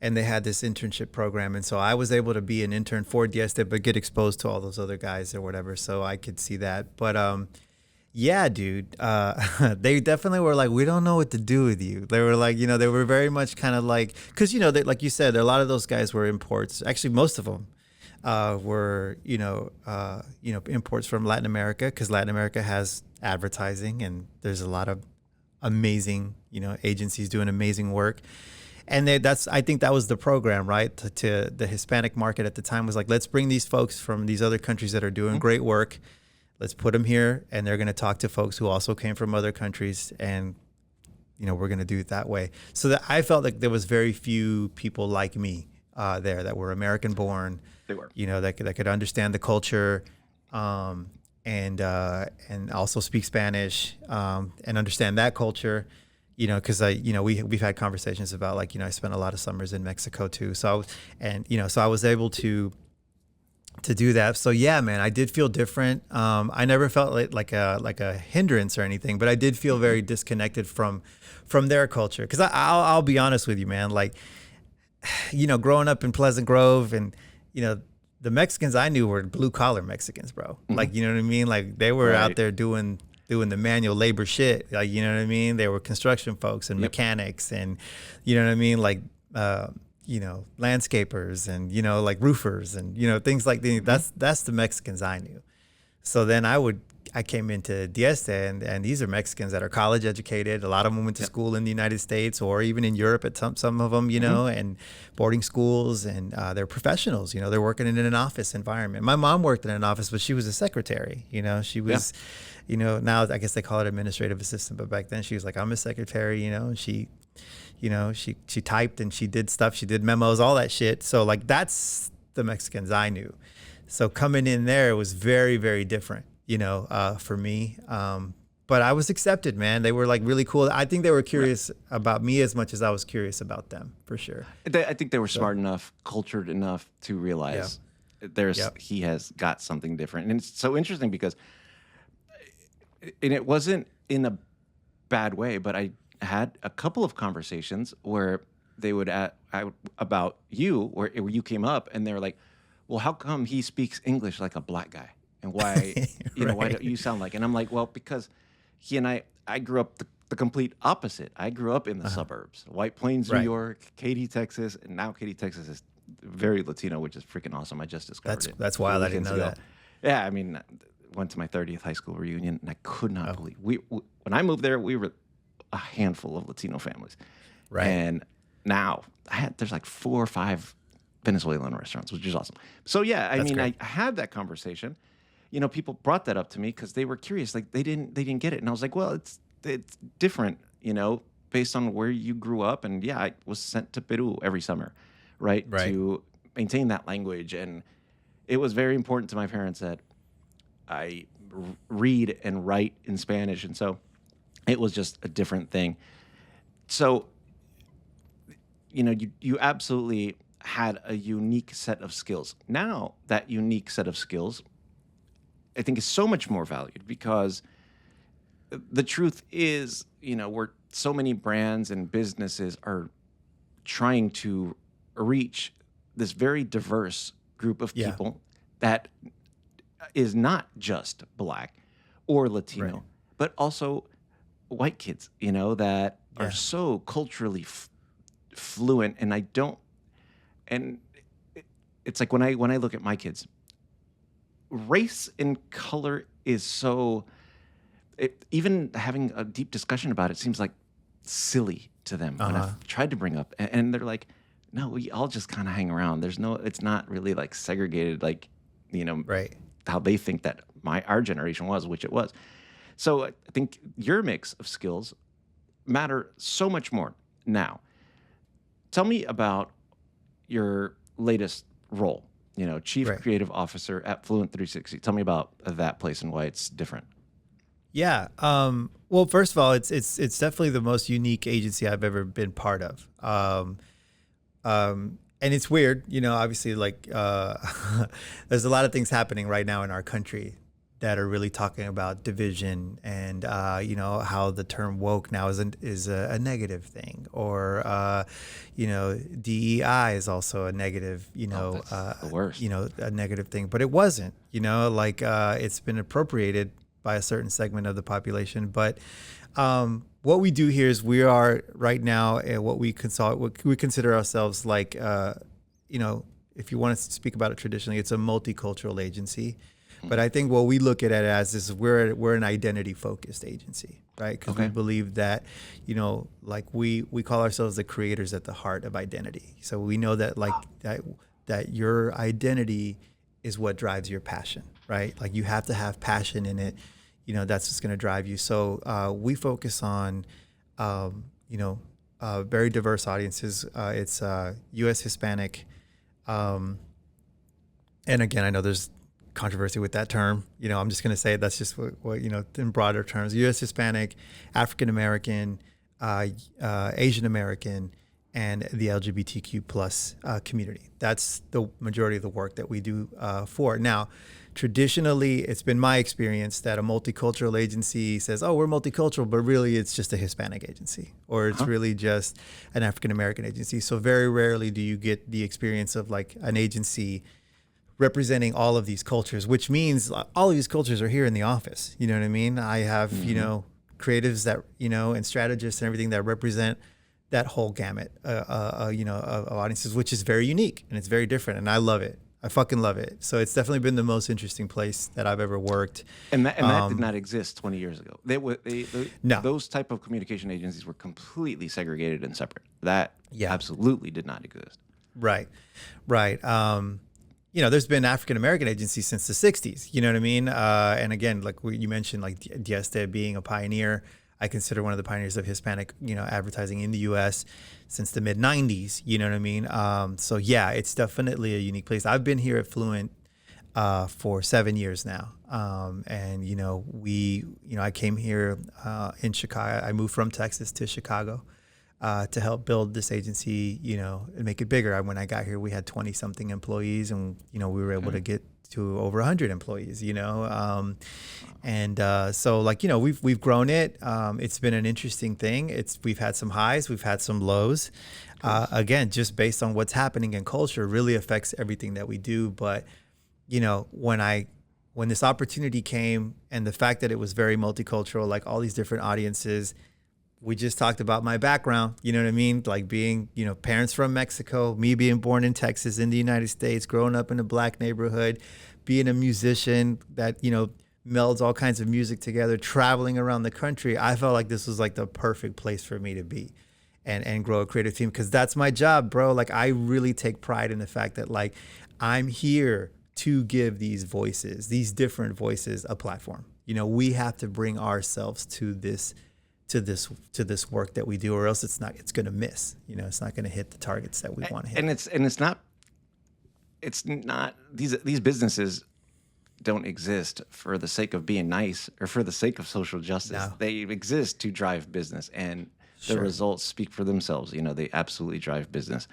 And they had this internship program. And so I was able to be an intern for Dieste, but get exposed to all those other guys or whatever. So I could see that. But dude, they definitely were like, we don't know what to do with you. They were like, they were very much kind of like, because, like you said, a lot of those guys were imports. Actually, most of them were, imports from Latin America, because Latin America has advertising, and there's a lot of amazing, agencies doing amazing work. And I think that was the program, right? To the Hispanic market at the time was like, let's bring these folks from these other countries that are doing great work. let's put them here, and they're going to talk to folks who also came from other countries, and we're going to do it that way. So that I felt like there was very few people like me there that were American born. They were, that could understand the culture, and also speak Spanish, and understand that culture. Because we've had conversations about, like, I spent a lot of summers in Mexico too. So I was able to do that. So yeah, man, I did feel different. I never felt like a hindrance or anything, but I did feel very disconnected from their culture. Because I'll be honest with you, man. Like, growing up in Pleasant Grove, and the Mexicans I knew were blue collar Mexicans, bro. Mm-hmm. Like, you know what I mean? Like, they were out there doing the manual labor shit. Like, you know what I mean? They were construction folks and mechanics, and you know what I mean? Like, landscapers, and, like roofers, and, things like that. That's the Mexicans I knew. So then I came into Dieste, and these are Mexicans that are college educated. A lot of them went to school in the United States, or even in Europe at some of them, and boarding schools, and they're professionals. They're working in an office environment. My mom worked in an office, but she was a secretary. She was, now I guess they call it administrative assistant, but back then she was like, I'm a secretary, and she typed, and she did stuff. She did memos, all that shit. So, like, that's the Mexicans I knew. So coming in there, it was very, very different, for me. But I was accepted, man. They were, like, really cool. I think they were curious about me as much as I was curious about them, for sure. I think they were smart enough, cultured enough to realize he has got something different. And it's so interesting because, and it wasn't in a bad way, but I had a couple of conversations where they would about you, where you came up, and they were like, well, how come he speaks English like a black guy? And why, why don't you sound like? And I'm like, well, because he and I grew up the complete opposite. I grew up in the suburbs, White Plains, New York, Katy, Texas, and now Katy, Texas is very Latino, which is freaking awesome. I just discovered it. That's wild. I didn't know that. Yeah, I mean, went to my 30th high school reunion, and I could not believe when I moved there, we were a handful of Latino families, right? And now there's like 4 or 5 Venezuelan restaurants, which is awesome. So yeah, I mean, I had that conversation. People brought that up to me because they were curious. Like, they didn't get it, and I was like, well, it's different, based on where you grew up. And yeah, I was sent to Peru every summer, right, to maintain that language, and it was very important to my parents that I read and write in Spanish, and so it was just a different thing. So, you absolutely had a unique set of skills. Now, that unique set of skills, I think, is so much more valued, because the truth is, where so many brands and businesses are trying to reach this very diverse group of people that is not just Black or Latino, but also white kids, that are so culturally fluent. And it's like when I look at my kids, race and color is so, even having a deep discussion about it seems like silly to them when I've tried to bring up, and they're like, no, we all just kind of hang around. It's not really like segregated, like, how they think that our generation was, which it was. So I think your mix of skills matter so much more now. Tell me about your latest role, Chief Creative Officer at Fluent 360. Tell me about that place and why it's different. Yeah. Well, first of all, it's definitely the most unique agency I've ever been part of. And it's weird, obviously, like, there's a lot of things happening right now in our country that are really talking about division, and how the term woke now is a negative thing, or DEI is also a negative, the worst. A negative thing, but it wasn't, it's been appropriated by a certain segment of the population. But what we do here is we are right now what we consider ourselves like, if you want to speak about it traditionally, it's a multicultural agency. But I think what we look at it as is we're an identity focused agency, right? Because we believe that, like we call ourselves the creators at the heart of identity. So we know that that your identity is what drives your passion, right? Like you have to have passion in it. That's what's going to drive you. So we focus on, very diverse audiences. It's U.S. Hispanic. And again, I know there's controversy with that term. I'm just going to say that's just what in broader terms, U.S. Hispanic, African American, Asian American, and the LGBTQ plus community. That's the majority of the work that we do for. Now, traditionally, it's been my experience that a multicultural agency says, oh, we're multicultural, but really it's just a Hispanic agency, or it's really just an African American agency. So very rarely do you get the experience of like an agency representing all of these cultures, which means all of these cultures are here in the office. You know what I mean? I have, creatives that, and strategists and everything that represent that whole gamut, of audiences, which is very unique and it's very different. And I love it. I fucking love it. So it's definitely been the most interesting place that I've ever worked. And that did not exist 20 years ago. No. Those type of communication agencies were completely segregated and separate. That absolutely did not exist. Right. There's been African American agencies since the 60s. You know what I mean? And again, like you mentioned, like Dieste being a pioneer, I consider one of the pioneers of Hispanic, advertising in the U.S. since the mid 90s. You know what I mean? So yeah, it's definitely a unique place. I've been here at Fluent for 7 years now, and I came here in Chicago. I moved from Texas to Chicago to help build this agency, and make it bigger. When I got here, we had 20 something employees, and we were able to get to over 100 employees, so like, we've grown it. It's been an interesting thing. We've had some highs, we've had some lows. Again, just based on what's happening in culture really affects everything that we do. But, when this opportunity came and the fact that it was very multicultural, like all these different audiences, we just talked about my background, you know what I mean? Like being, parents from Mexico, me being born in Texas in the United States, growing up in a black neighborhood, being a musician that, melds all kinds of music together, traveling around the country. I felt like this was like the perfect place for me to be and grow a creative team, because that's my job, bro. Like I really take pride in the fact that like I'm here to give these voices, these different voices, a platform. We have to bring ourselves to this work that we do, or else it's going to miss. It's not going to hit the targets that we want to hit. And it's not these businesses don't exist for the sake of being nice or for the sake of social justice. No. They exist to drive business, and the results speak for themselves. They absolutely drive business.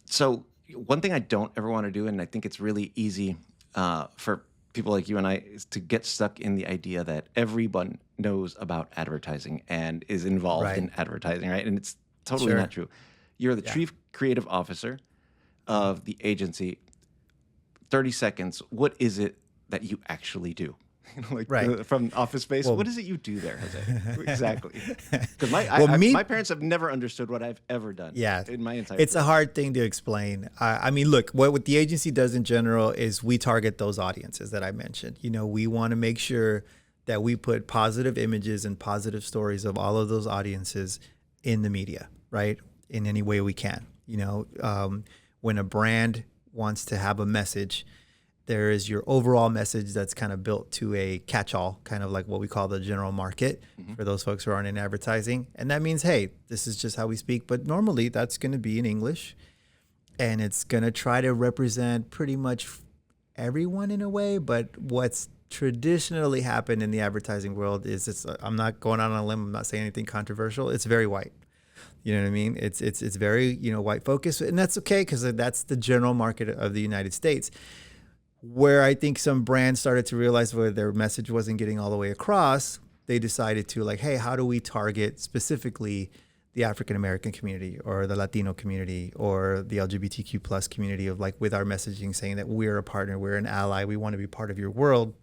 So one thing I don't ever want to do, and I think it's really easy for people like you and I, is to get stuck in the idea that everyone knows about advertising and is involved in advertising, right? And it's totally not true. You're the chief creative officer of the agency. 30 seconds. What is it that you actually do? From Office Space. What is it you do there, Jose? Exactly. Because my parents have never understood what I've ever done. In my entire It's a hard thing to explain. I mean, look, what the agency does in general is we target those audiences that I mentioned. We want to make sure that we put positive images and positive stories of all of those audiences in the media, right? In any way we can. When a brand wants to have a message, there is your overall message that's kind of built to a catch-all, kind of like what we call the general market for those folks who aren't in advertising. And that means, hey, this is just how we speak. But normally that's going to be in English, and it's going to try to represent pretty much everyone in a way. But what's traditionally happened in the advertising world is I'm not going out on a limb, I'm not saying anything controversial. It's very white. You know what I mean? It's very, white focused, and that's okay, because that's the general market of the United States. Where I think some brands started to realize where their message wasn't getting all the way across, they decided to like, hey, how do we target specifically the African American community or the Latino community or the LGBTQ plus community, of like with our messaging saying that we're a partner, we're an ally, we want to be part of your world.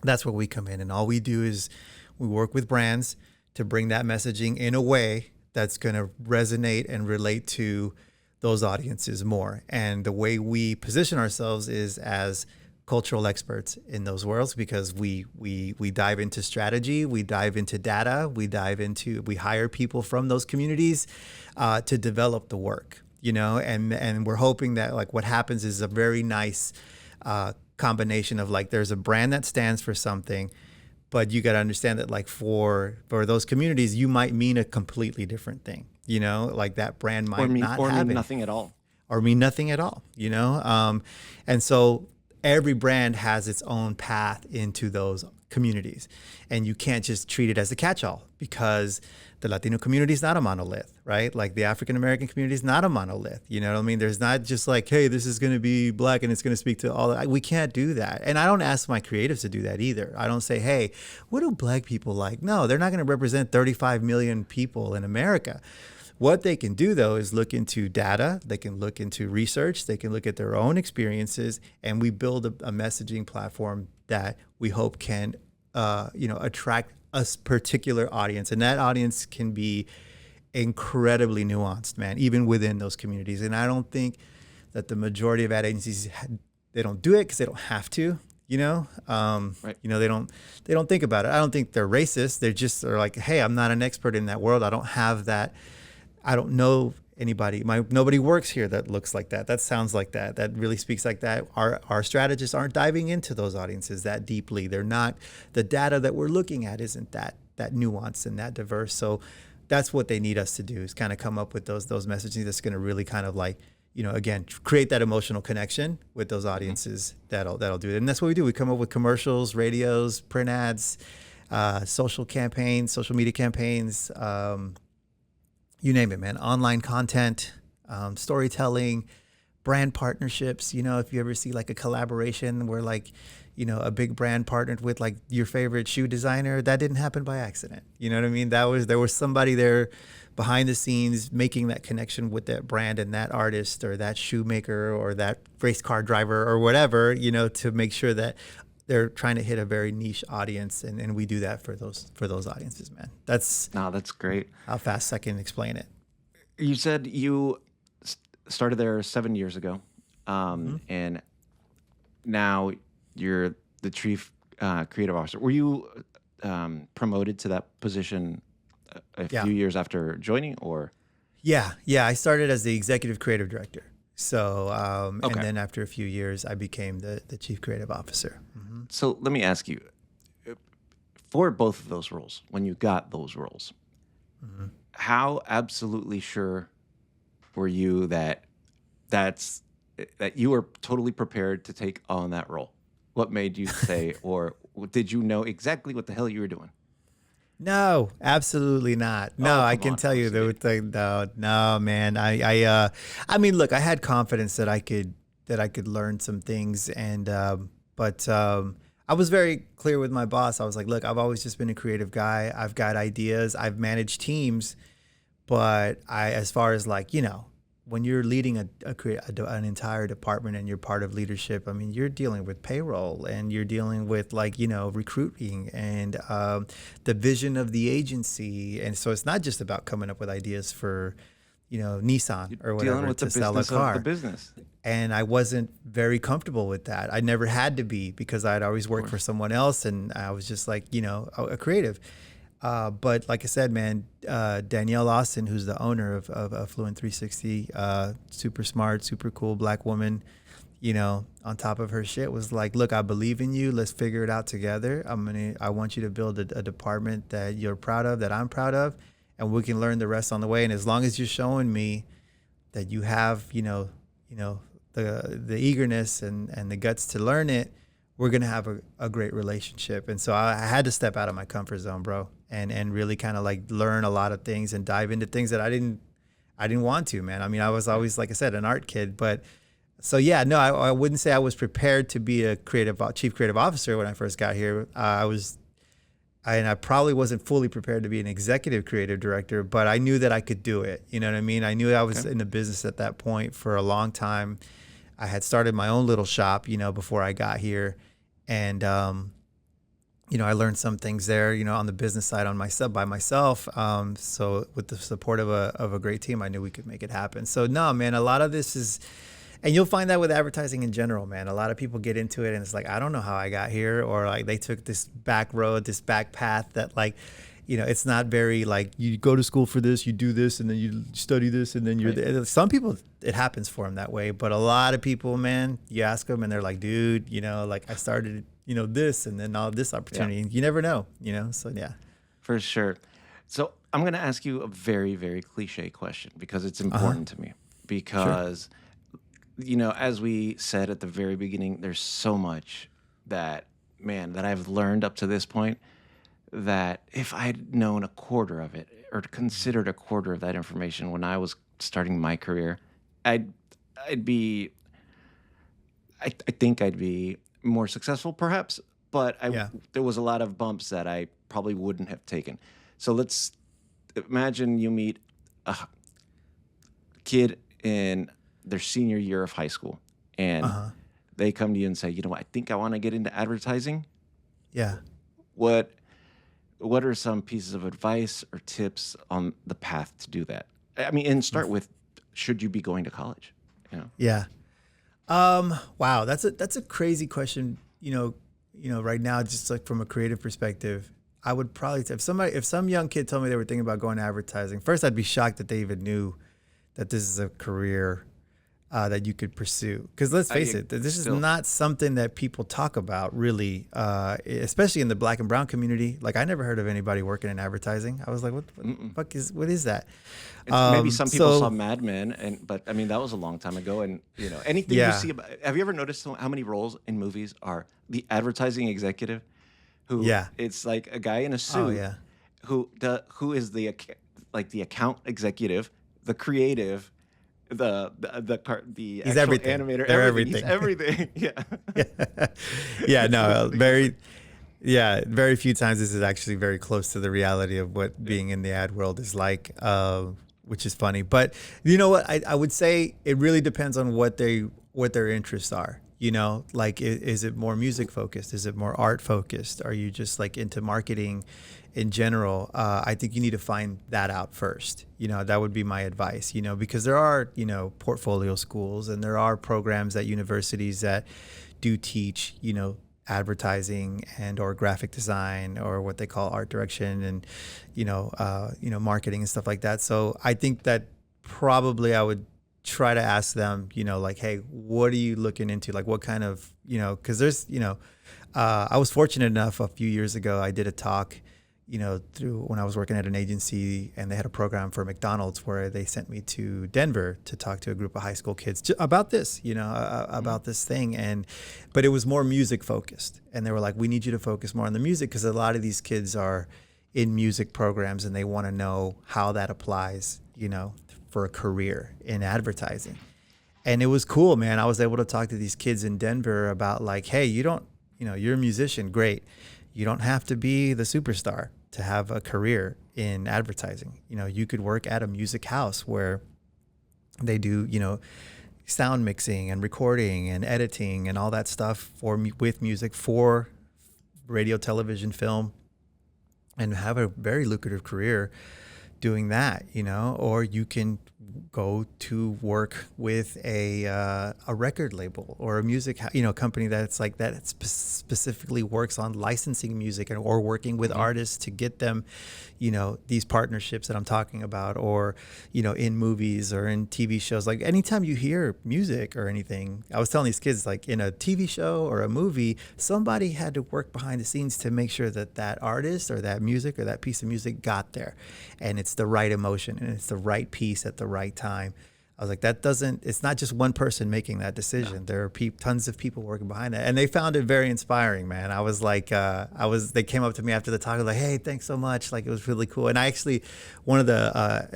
That's where we come in, and all we do is we work with brands to bring that messaging in a way that's going to resonate and relate to those audiences more. And the way we position ourselves is as cultural experts in those worlds, because we dive into strategy, we dive into data, we hire people from those communities to develop the work, and we're hoping that like what happens is a very nice combination of like there's a brand that stands for something, but you got to understand that like for those communities, you might mean a completely different thing. Like that brand might not have mean it, nothing at all. or mean nothing at all. And so every brand has its own path into those communities, and you can't just treat it as a catch-all, because the Latino community is not a monolith, right? Like the African American community is not a monolith. You know what I mean? There's not just like, hey, this is going to be black and it's going to speak to all that. We can't do that. And I don't ask my creatives to do that either. I don't say, hey, what do black people like? No, they're not going to represent 35 million people in America. What they can do, though, is look into data. They can look into research. They can look at their own experiences, and we build a messaging platform that we hope can, attract a particular audience, and that audience can be incredibly nuanced, man, even within those communities. And I don't think that the majority of ad agencies, they don't do it because they don't have to. Right. They don't think about it. I don't think they're racist. They're like, hey, I'm not an expert in that world. I don't have that. I don't know anybody. Nobody works here that looks like that. That sounds like that. That really speaks like that. Our strategists aren't diving into those audiences that deeply. They're not. The data that we're looking at isn't that nuanced and that diverse. So that's what they need us to do, is kind of come up with those messaging that's going to really kind of like, again, create that emotional connection with those audiences. That'll do it. And that's what we do. We come up with commercials, radios, print ads, social campaigns, social media campaigns. You name it, man. Online content, storytelling, brand partnerships. If you ever see like a collaboration where like, a big brand partnered with like your favorite shoe designer, that didn't happen by accident. You know what I mean? There was somebody there behind the scenes making that connection with that brand and that artist or that shoemaker or that race car driver or whatever, to make sure that they're trying to hit a very niche audience, and we do that for those audiences, man. That's great. How fast I can explain it. You said you started there 7 years ago, and now you're the chief creative officer. Were you promoted to that position a few years after joining, or? Yeah. I started as the executive creative director. So, Okay. And then after a few years, I became the chief creative officer. Mm-hmm. So let me ask you, for both of those roles, when you got those roles, how absolutely sure were you that you were totally prepared to take on that role? What made you say, or did you know exactly what the hell you were doing? No, absolutely not. No, I can tell you there was no, man. I mean, look, I had confidence that I could learn some things, and but I was very clear with my boss. I was like, look, I've always just been a creative guy. I've got ideas. I've managed teams, but as far as like, when you're leading an entire department and you're part of leadership, I mean, you're dealing with payroll and you're dealing with like, recruiting and the vision of the agency. And so it's not just about coming up with ideas for, Nissan or whatever to sell a car. The business. And I wasn't very comfortable with that. I never had to be, because I'd always worked for someone else, and I was just like, a creative. But like I said, man, Danielle Austin, who's the owner of Fluent 360, super smart, super cool black woman, on top of her shit, was like, look, I believe in you. Let's figure it out together. I want you to build a department that you're proud of, that I'm proud of, and we can learn the rest on the way. And as long as you're showing me that you have, the eagerness and the guts to learn it, we're going to have a great relationship. And so I had to step out of my comfort zone, bro, and really kind of like learn a lot of things and dive into things that I didn't want to, man. I mean, I was always, like I said, an art kid, but so yeah, no, I wouldn't say I was prepared to be a chief creative officer when I first got here. I probably wasn't fully prepared to be an executive creative director, but I knew that I could do it. You know what I mean? I knew I was in the business at that point for a long time. I had started my own little shop, before I got here. And, I learned some things there, on the business side by myself. So with the support of a great team, I knew we could make it happen. So no, man, a lot of this is, and you'll find that with advertising in general, man. A lot of people get into it and it's like, I don't know how I got here, or like they took this back road, this back path that like, it's not very like you go to school for this, you do this, and then you study this, and then you're there. Some people, it happens for them that way. But a lot of people, man, you ask them and they're like, dude, like I started, this, and then all this opportunity. You never know, so yeah. For sure. So I'm going to ask you a very, very cliche question because it's important to me. Because, as we said at the very beginning, there's so much that I've learned up to this point that if I'd known a quarter of it or considered a quarter of that information when I was starting my career, I think I'd be more successful perhaps, but there was a lot of bumps that I probably wouldn't have taken. So let's imagine you meet a kid in their senior year of high school and they come to you and say, I think I want to get into advertising. Yeah. What are some pieces of advice or tips on the path to do that? I mean, and start with, should you be going to college? Yeah. Wow. That's a crazy question. Right now, just like from a creative perspective, I would probably, if some young kid told me they were thinking about going to advertising, first I'd be shocked that they even knew that this is a career that you could pursue. Because let's face it, this is not something that people talk about really, especially in the Black and brown community. Like I never heard of anybody working in advertising. I was like, what the fuck what is that? Maybe some people saw Mad Men, but I mean that was a long time ago. And anything you see about, have you ever noticed how many roles in movies are the advertising executive? Who it's like a guy in a suit who is the account executive, the creative, the he's actual everything. animator, They're everything. He's everything. Very few times this is actually very close to the reality of what being in the ad world is like, which is funny. But you know what? I would say it really depends on what their interests are. Like, is it more music focused? Is it more art focused? Are you just like into marketing in general? I think you need to find that out first. That would be my advice, because there are, portfolio schools and there are programs at universities that do teach, advertising and or graphic design or what they call art direction and, marketing and stuff like that. So I think that probably I would try to ask them, like, hey, what are you looking into? Like what kind of, because there's, I was fortunate enough a few years ago, I did a talk, through when I was working at an agency and they had a program for McDonald's where they sent me to Denver to talk to a group of high school kids about this, about this thing. But it was more music focused. And they were like, we need you to focus more on the music because a lot of these kids are in music programs and they want to know how that applies, for a career in advertising. And it was cool, man. I was able to talk to these kids in Denver about like, hey, you're a musician, great. You don't have to be the superstar to have a career in advertising. You could work at a music house where they do, sound mixing and recording and editing and all that stuff with music for radio, television, film, and have a very lucrative career doing that, or you can go to work with a record label or a music, company that's like that specifically works on licensing music or working with artists to get them, these partnerships that I'm talking about, or, in movies or in TV shows. Like anytime you hear music or anything, I was telling these kids, like in a TV show or a movie, somebody had to work behind the scenes to make sure that that artist or that music or that piece of music got there. And it's the right emotion and it's the right piece at the right time. I was like, it's not just one person making that decision. No. There are tons of people working behind that. And they found it very inspiring, man. I was like, they came up to me after the talk, like, hey, thanks so much. Like, it was really cool. And I actually, one of the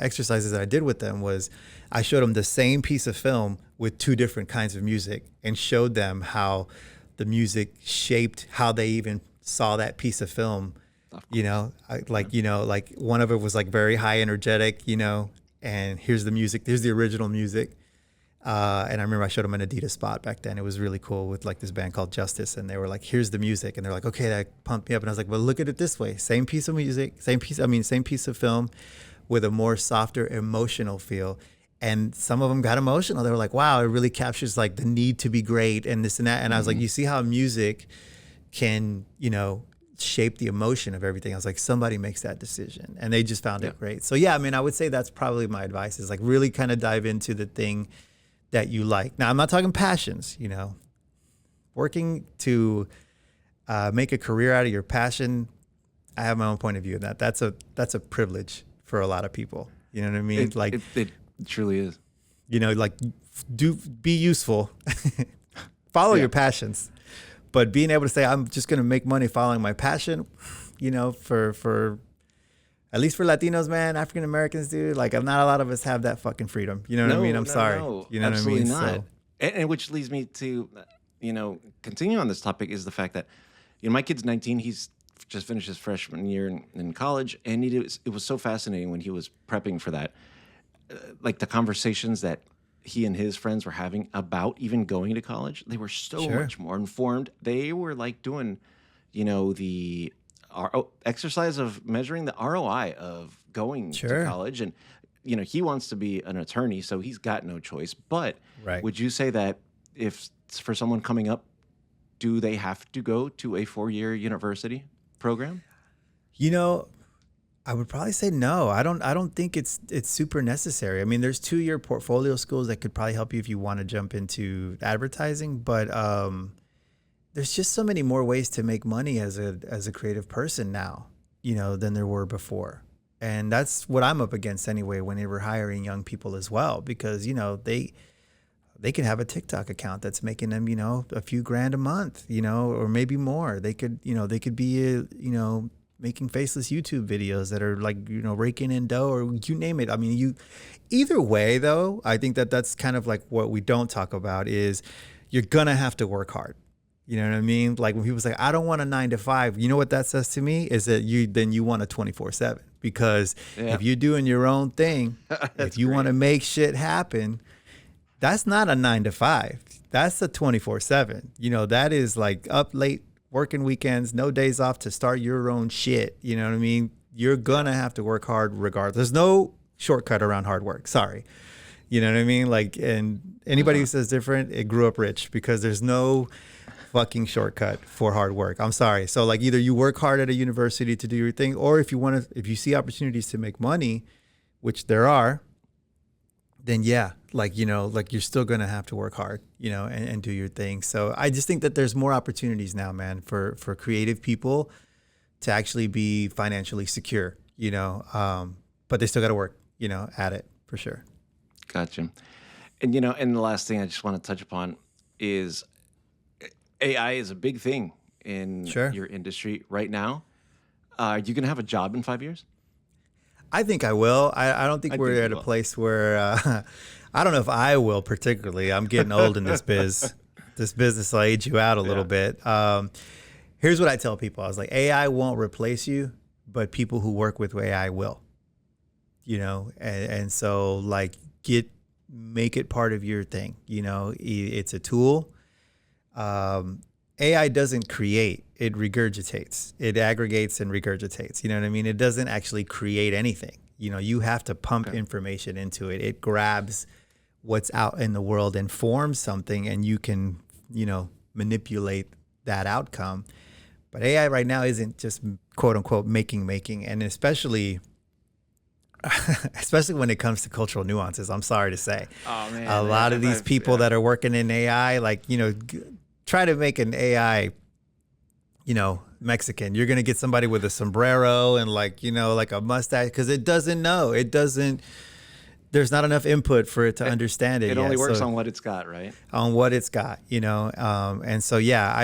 exercises that I did with them was I showed them the same piece of film with two different kinds of music and showed them how the music shaped how they even saw that piece of film. Like one of it was like very high energetic, and here's the music, there's the original music. And I remember I showed them an Adidas spot back then. It was really cool with like this band called Justice. And they were like, here's the music. And they're like, okay, that pumped me up. And I was like, well, look at it this way. Same piece of music, same piece of film with a more softer emotional feel. And some of them got emotional. They were like, wow, it really captures like the need to be great and this and that. And I was like, you see how music can, shape the emotion of everything. I was like, somebody makes that decision, and they just found it great. So yeah, I mean, I would say that's probably my advice, is like really kind of dive into the thing that you like. Now, I'm not talking passions, you know, working to make a career out of your passion. I have my own point of view of that. That's a privilege for a lot of people. You know what I mean? It truly is. You know, like be useful, follow your passions, but being able to say, I'm just going to make money following my passion, you know, for at least for Latinos, man, African Americans, dude, like not a lot of us have that fucking freedom. You know what I mean? I'm sorry. You know absolutely what I mean? Not. And which leads me to, you know, continue on this topic is the fact that, you know, my kid's 19. He's just finished his freshman year in college, and it was so fascinating when he was prepping for that, like the conversations that he and his friends were having about even going to college. They were so much more informed. They were like doing, you know, the exercise of measuring the ROI of going to college. And, you know, he wants to be an attorney, so he's got no choice. But would you say that if for someone coming up, do they have to go to a 4-year university program? You know, I would probably say no. I don't think it's super necessary. I mean, there's 2-year portfolio schools that could probably help you if you want to jump into advertising, but there's just so many more ways to make money as a creative person now, you know, than there were before. And that's what I'm up against anyway when they were hiring young people as well, because, you know, they can have a TikTok account that's making them, you know, a few grand a month, you know, or maybe more. They could be, you know, making faceless YouTube videos that are like, you know, raking in dough, or you name it. I mean, either way though, I think that's kind of like what we don't talk about is you're gonna have to work hard. You know what I mean? Like when people say, I don't want a 9-to-5, you know what that says to me is that you want a 24/7, because if you're doing your own thing, if you want to make shit happen, that's not a 9-to-5. That's a 24/7. You know, that is like up late, working weekends, no days off to start your own shit. You know what I mean? You're gonna have to work hard regardless. There's no shortcut around hard work. Sorry. You know what I mean? Like, and anybody who says different, it grew up rich, because there's no fucking shortcut for hard work. I'm sorry. So like either you work hard at a university to do your thing, or if you see opportunities to make money, which there are, then yeah, like, you know, like you're still going to have to work hard, you know, and do your thing. So I just think that there's more opportunities now, man, for creative people to actually be financially secure, you know, but they still got to work, you know, at it for sure. Gotcha. And, you know, and the last thing I just want to touch upon is AI is a big thing in your industry right now. Are you going to have a job in 5 years? I think I will. I don't think we're at a place where I don't know if I will particularly. I'm getting old in this biz. This business will age you out a little bit. Here's what I tell people. I was like, AI won't replace you, but people who work with AI will. You know, and so like make it part of your thing. You know, it's a tool. AI doesn't create, it regurgitates. It aggregates and regurgitates. You know what I mean? It doesn't actually create anything. You know, you have to pump information into it. It grabs what's out in the world and forms something, and you can, you know, manipulate that outcome. But AI right now isn't just quote unquote making, and especially when it comes to cultural nuances, I'm sorry to say. Oh man. A lot of these people that are working in AI, like, you know, try to make an AI, you know, Mexican. You're going to get somebody with a sombrero and like, you know, like a mustache, because it doesn't know. There's not enough input for it to understand it. It only works on what it's got, right? On what it's got, you know. And so, yeah,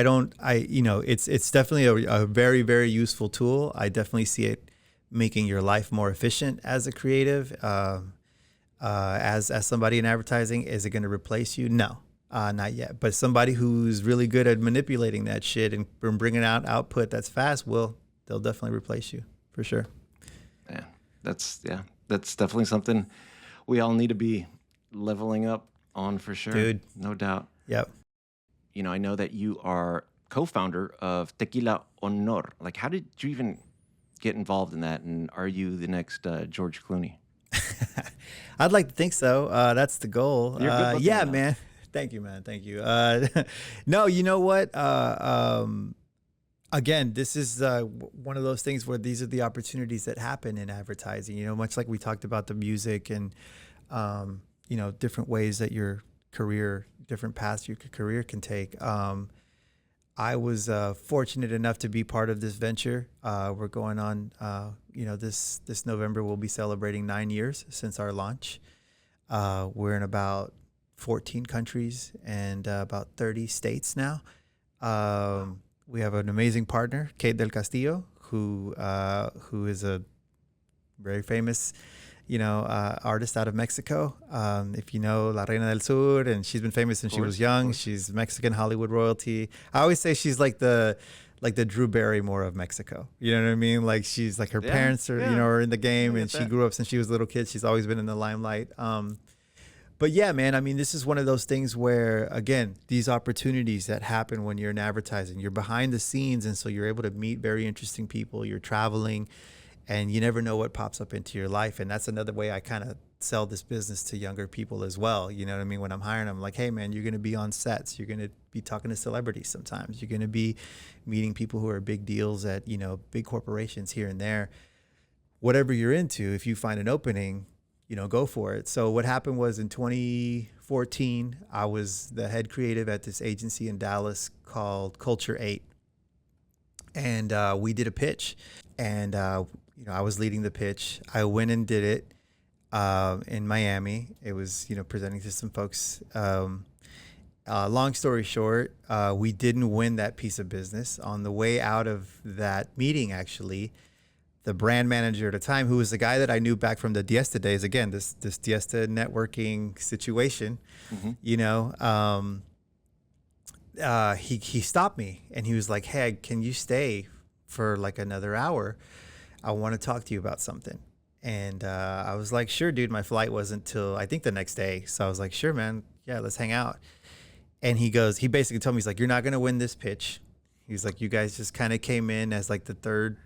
you know, it's definitely a very, very useful tool. I definitely see it making your life more efficient as a creative. As somebody in advertising, is it going to replace you? No. Not yet, but somebody who's really good at manipulating that shit and bringing out output that's fast, they'll definitely replace you for sure. Yeah, that's definitely something we all need to be leveling up on for sure. Dude. No doubt. Yep. You know, I know that you are co-founder of Tequila Honor. Like, how did you even get involved in that? And are you the next George Clooney? I'd like to think so. That's the goal. You're good looking enough. Man. Thank you, man. Thank you. No, you know what? I'm again, this is one of those things where these are the opportunities that happen in advertising. You know, much like we talked about the music and you know, different ways that your career, different paths your career can take. I was fortunate enough to be part of this venture. We're going on, you know, this November we'll be celebrating 9 years since our launch. We're in about 14 countries and about 30 states now. We have an amazing partner, Kate del Castillo, who is a very famous, you know, artist out of Mexico. If you know La Reina del Sur, and she's been famous since she was young. She's Mexican Hollywood royalty. I always say she's like the Drew Barrymore of Mexico. You know what I mean? Like she's like her parents are, you know, are in the game, and she grew up since she was a little kid. She's always been in the limelight. But yeah, man, I mean, this is one of those things where, again, these opportunities that happen when you're in advertising, you're behind the scenes. And so you're able to meet very interesting people. You're traveling and you never know what pops up into your life. And that's another way I kind of sell this business to younger people as well. You know what I mean? When I'm hiring them, like, hey, man, you're going to be on sets. You're going to be talking to celebrities sometimes. You're going to be meeting people who are big deals at, you know, big corporations here and there. Whatever you're into, if you find an opening, you know, go for it. So what happened was in 2014, I was the head creative at this agency in Dallas called Culture 8. And we did a pitch. And, you know, I was leading the pitch. I went and did it in Miami. It was, you know, presenting to some folks. Long story short, we didn't win that piece of business. On the way out of that meeting, actually, the brand manager at the time, who was the guy that I knew back from the Diesta days, again, this Diesta networking situation, you know, he stopped me and he was like, hey, can you stay for like another hour? I want to talk to you about something. And I was like, sure, dude. My flight wasn't till I think the next day. So I was like, sure, man. Yeah, let's hang out. And he basically told me, he's like, you're not going to win this pitch. He's like, you guys just kind of came in as like the third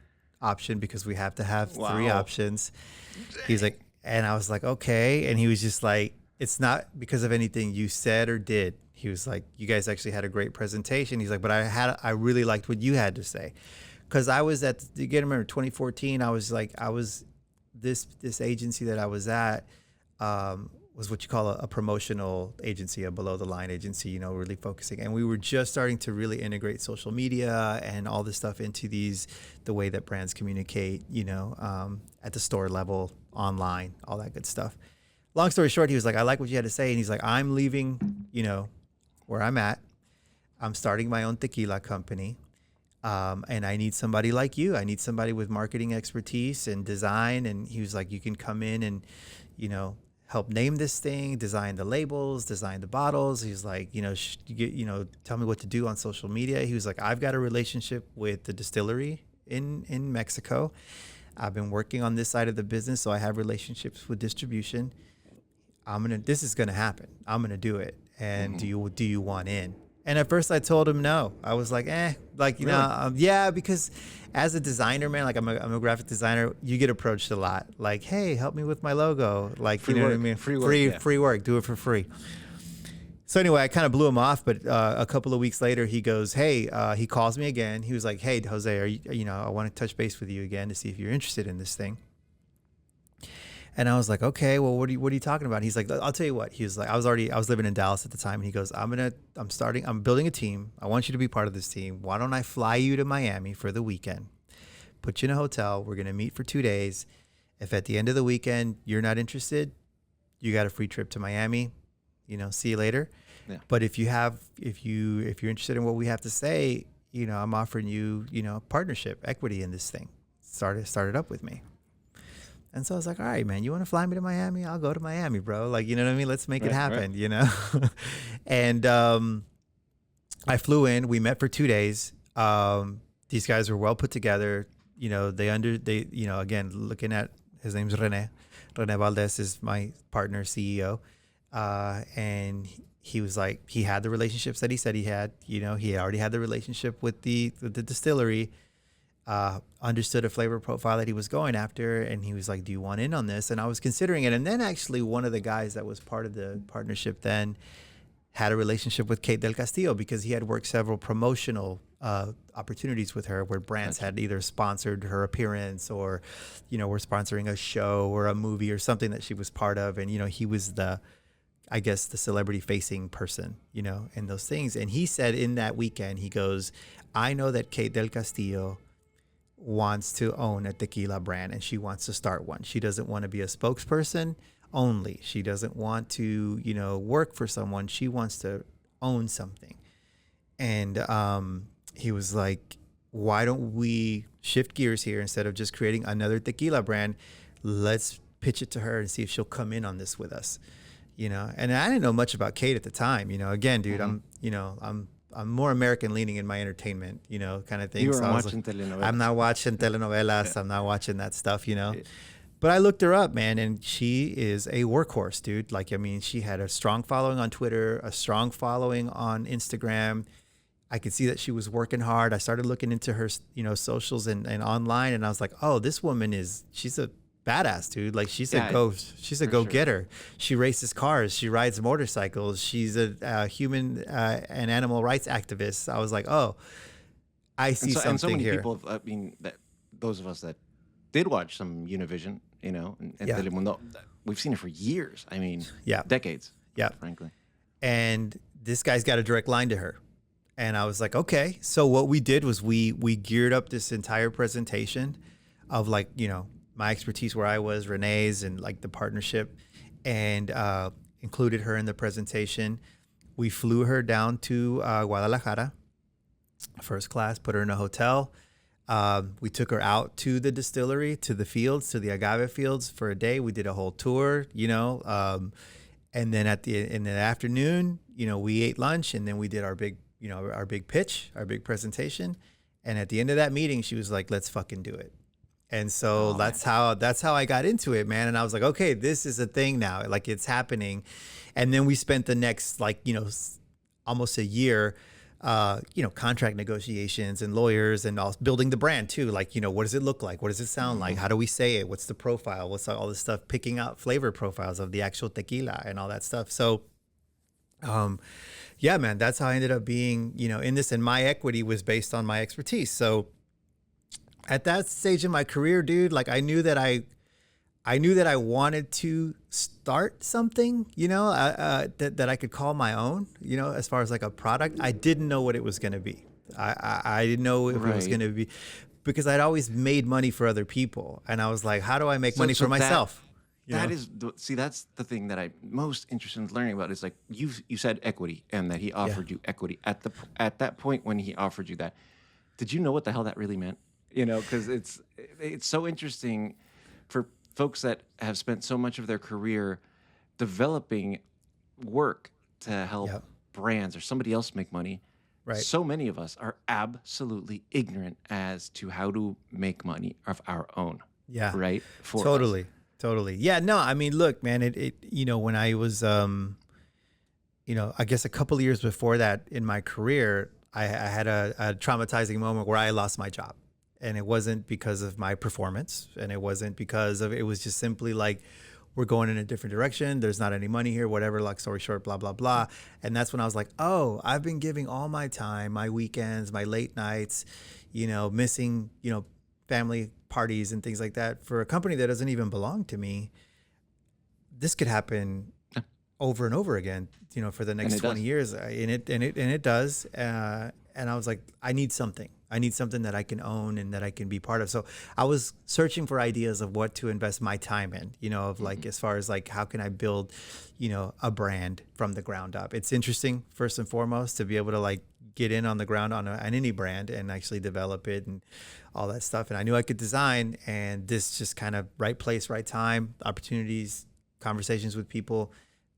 option because we have to have three options. He's like, and I was like, okay. And he was just like, it's not because of anything you said or did. He was like, you guys actually had a great presentation. He's like, but I really liked what you had to say. Cause I was at, you get to remember 2014, this agency that I was at, was what you call a promotional agency, a below the line agency, you know, really focusing. And we were just starting to really integrate social media and all this stuff into the way that brands communicate, you know, at the store level, online, all that good stuff. Long story short, he was like, I like what you had to say. And he's like, I'm leaving, you know, where I'm at. I'm starting my own tequila company. And I need somebody like you. I need somebody with marketing expertise and design. And he was like, you can come in and, you know, help name this thing, design the labels, design the bottles. He's like, you know, tell me what to do on social media. He was like, I've got a relationship with the distillery in Mexico. I've been working on this side of the business, so I have relationships with distribution. This is gonna happen. I'm gonna do it. And do you want in? And at first I told him no. I was like, like, you know, yeah, because as a designer, man, like I'm a graphic designer, you get approached a lot. Like, hey, help me with my logo. Like, you know what I mean? Free work, do it for free. So anyway, I kind of blew him off, but a couple of weeks later, he goes, hey, he calls me again. He was like, hey, Jose, I want to touch base with you again to see if you're interested in this thing. And I was like, okay, well, what are you talking about? He's like, I'll tell you what. He was like, I was living in Dallas at the time. And he goes, I'm building a team. I want you to be part of this team. Why don't I fly you to Miami for the weekend, put you in a hotel. We're going to meet for 2 days. If at the end of the weekend, you're not interested, you got a free trip to Miami, you know, see you later. Yeah. But if you're interested in what we have to say, you know, I'm offering you, you know, partnership, equity in this thing. Start it up with me. And so I was like, all right, man, you want to fly me to Miami? I'll go to Miami, bro. Like, you know what I mean? Let's make it happen, you know? And I flew in. We met for 2 days. These guys were well put together. You know, you know, again, looking at, his name's Rene. Rene Valdez is my partner, CEO. And he was like, he had the relationships that he said he had. You know, he already had the relationship with the distillery. Understood a flavor profile that he was going after, and he was like, do you want in on this? And I was considering it. And then actually one of the guys that was part of the partnership then had a relationship with Kate del Castillo because he had worked several promotional opportunities with her where brands had either sponsored her appearance or, were sponsoring a show or a movie or something that she was part of. And, he was the celebrity facing person, in those things. And he said in that weekend, he goes, I know that Kate del Castillo wants to own a tequila brand and she wants to start one. She doesn't want to be a spokesperson only. She doesn't want to, work for someone. She wants to own something. And he was like, why don't we shift gears here? Instead of just creating another tequila brand, let's pitch it to her and see if she'll come in on this with us. And I didn't know much about Kate at the time. Again, dude, I'm more American leaning in my entertainment, kind of thing. You were so watching telenovelas. I'm not watching telenovelas. I'm not watching that stuff, But I looked her up, man, and she is a workhorse, dude. She had a strong following on Twitter, a strong following on Instagram. I could see that she was working hard. I started looking into her, socials and online, and I was like, oh, this woman she's a badass, dude. She's a go-getter. She races cars. She rides motorcycles. She's a human and animal rights activist. I was like, oh, I see something here. And so many people, those of us that did watch some Univision, and Telemundo, we've seen it for years. Decades. Yeah. Frankly. And this guy's got a direct line to her. And I was like, okay. So what we did was we geared up this entire presentation of my expertise where I was, Renee's, and the partnership, and included her in the presentation. We flew her down to Guadalajara, first class, put her in a hotel. We took her out to the distillery, to the fields, to the agave fields for a day. We did a whole tour, and then in the afternoon, we ate lunch, and then we did our big pitch, our big presentation. And at the end of that meeting, she was like, let's fucking do it. And so that's how I got into it, man. And I was like, okay, this is a thing now. It's happening. And then we spent the next, almost a year, contract negotiations and lawyers and all, building the brand too. What does it look like? What does it sound like? How do we say it? What's the profile? What's all this stuff? Picking out flavor profiles of the actual tequila and all that stuff. So, yeah, man, that's how I ended up being, in this. And my equity was based on my expertise. So at that stage in my career, dude, I knew that I wanted to start something, that I could call my own, as far as a product. I didn't know what it was going to be. I didn't know if it was going to be, because I'd always made money for other people. And I was like, how do I make money for myself? That's the thing that I'm most interested in learning about is you said equity and that he offered you equity at that point when he offered you that. Did you know what the hell that really meant? Because it's so interesting for folks that have spent so much of their career developing work to help brands or somebody else make money. Right. So many of us are absolutely ignorant as to how to make money of our own. Yeah. Right. For totally. us. Totally. Yeah. No, look, man, it when I was, I guess a couple of years before that in my career, I had a traumatizing moment where I lost my job. And it wasn't because of my performance, and it wasn't because of, it was just simply we're going in a different direction. There's not any money here, whatever, story short, blah, blah, blah. And that's when I was like, oh, I've been giving all my time, my weekends, my late nights, missing, family parties and things like that for a company that doesn't even belong to me. This could happen over and over again, for the next 20 years. And it does. And I was like, I need something that I can own and that I can be part of. So I was searching for ideas of what to invest my time in, as far as how can I build, a brand from the ground up. It's interesting, first and foremost, to be able to get in on the ground on any brand and actually develop it and all that stuff. And I knew I could design, and this just kind of right place, right time, opportunities, conversations with people.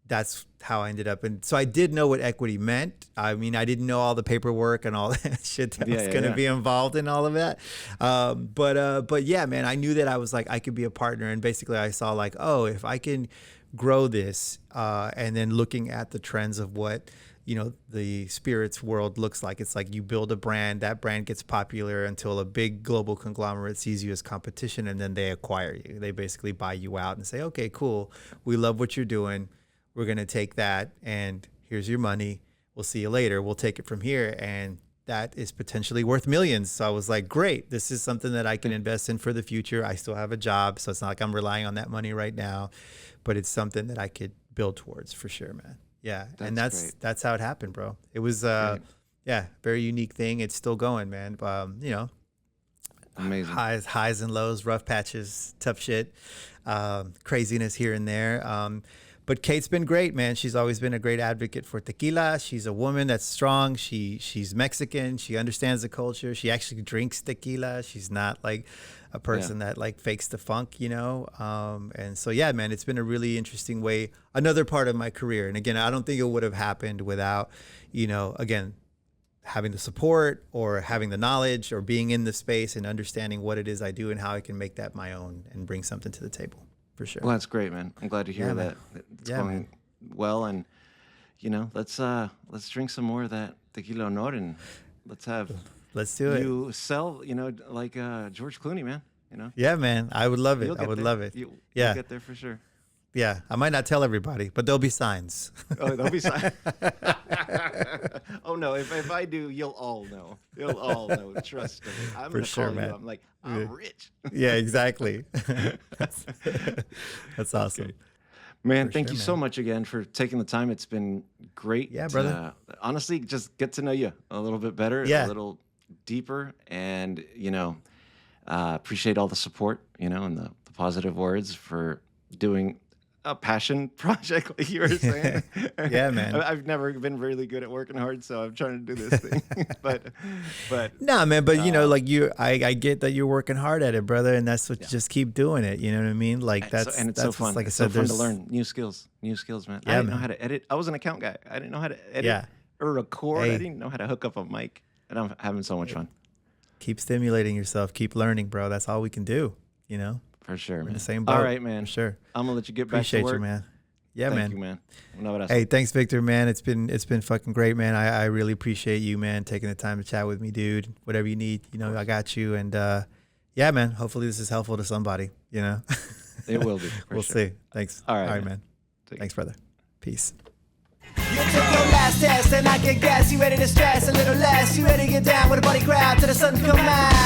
That's how I ended up. And so I did know what equity meant. I didn't know all the paperwork and all that shit that was going to be involved in all of that. But yeah, man, I knew that I was I could be a partner. And basically I saw oh, if I can grow this, and then looking at the trends of what, the spirits world looks like. It's you build a brand, that brand gets popular until a big global conglomerate sees you as competition, and then they acquire you. They basically buy you out and say, okay, cool. We love what you're doing. We're going to take that, and Here's your money. We'll see you later. We'll take it from here. And that is potentially worth millions. So I was like, great. This is something that I can invest in for the future. I still have a job. So it's not like I'm relying on that money right now, but it's something that I could build towards for sure, man. Yeah. And that's how it happened, bro. It was, very unique thing. It's still going, man. You know, amazing highs and lows, rough patches, tough shit, craziness here and there. But Kate's been great, man. She's always been a great advocate for tequila. She's a woman that's strong. She's Mexican. She understands the culture. She actually drinks tequila. She's not like a person that like fakes the funk, you know? And so, yeah, man, it's been a really interesting way. Another part of my career. And again, I don't think it would have happened without, you know, again, having the support or having the knowledge or being in the space and understanding what it is I do and how I can make that my own and bring something to the table. For sure. Well, that's great, man. I'm glad to hear that it's going well. And, you know, let's drink some more of that tequila honor and let's do it. You sell, you know, like George Clooney, man, you know? Yeah, man. I would love it. I would love it. You'll get there for sure. Yeah. I might not tell everybody, but there'll be signs. Oh, there'll be signs. Oh, no. If I do, you'll all know. You'll all know. Trust me. I'm going to call you. I'm like, I'm rich. Yeah, exactly. That's awesome. Okay. Man, thank you so much again for taking the time. It's been great. Yeah, brother. Honestly, just get to know you a little bit better, a little deeper. And, you know, appreciate all the support, you know, and the positive words for doing a passion project, like you were saying. Yeah, man. I've never been really good at working hard, so I'm trying to do this thing. but no, man. But you know, like I get that you're working hard at it, brother, and that's what just keep doing it. You know what I mean? Like that's so fun. Like it's I said, so fun to learn new skills, man. Yeah, I didn't know how to edit. I was an account guy. I didn't know how to edit or record. I didn't know how to hook up a mic, and I'm having so much fun. Keep stimulating yourself. Keep learning, bro. That's all we can do. You know. For sure, man. In the same boat. All right, man. For sure. I'm gonna let you get back to work. Appreciate you, man. Yeah, Thank you, man. Hey, thanks, Victor, man. It's been fucking great, man. I really appreciate you, man, taking the time to chat with me, dude. Whatever you need, you know, I got you. And yeah, man. Hopefully this is helpful to somebody. You know. It will be. We'll see. Thanks. All right, man. Thanks, brother. Peace. You took your last test and I can guess you ready to stress a little less. You ready to get down with a body crowd till the sun come out.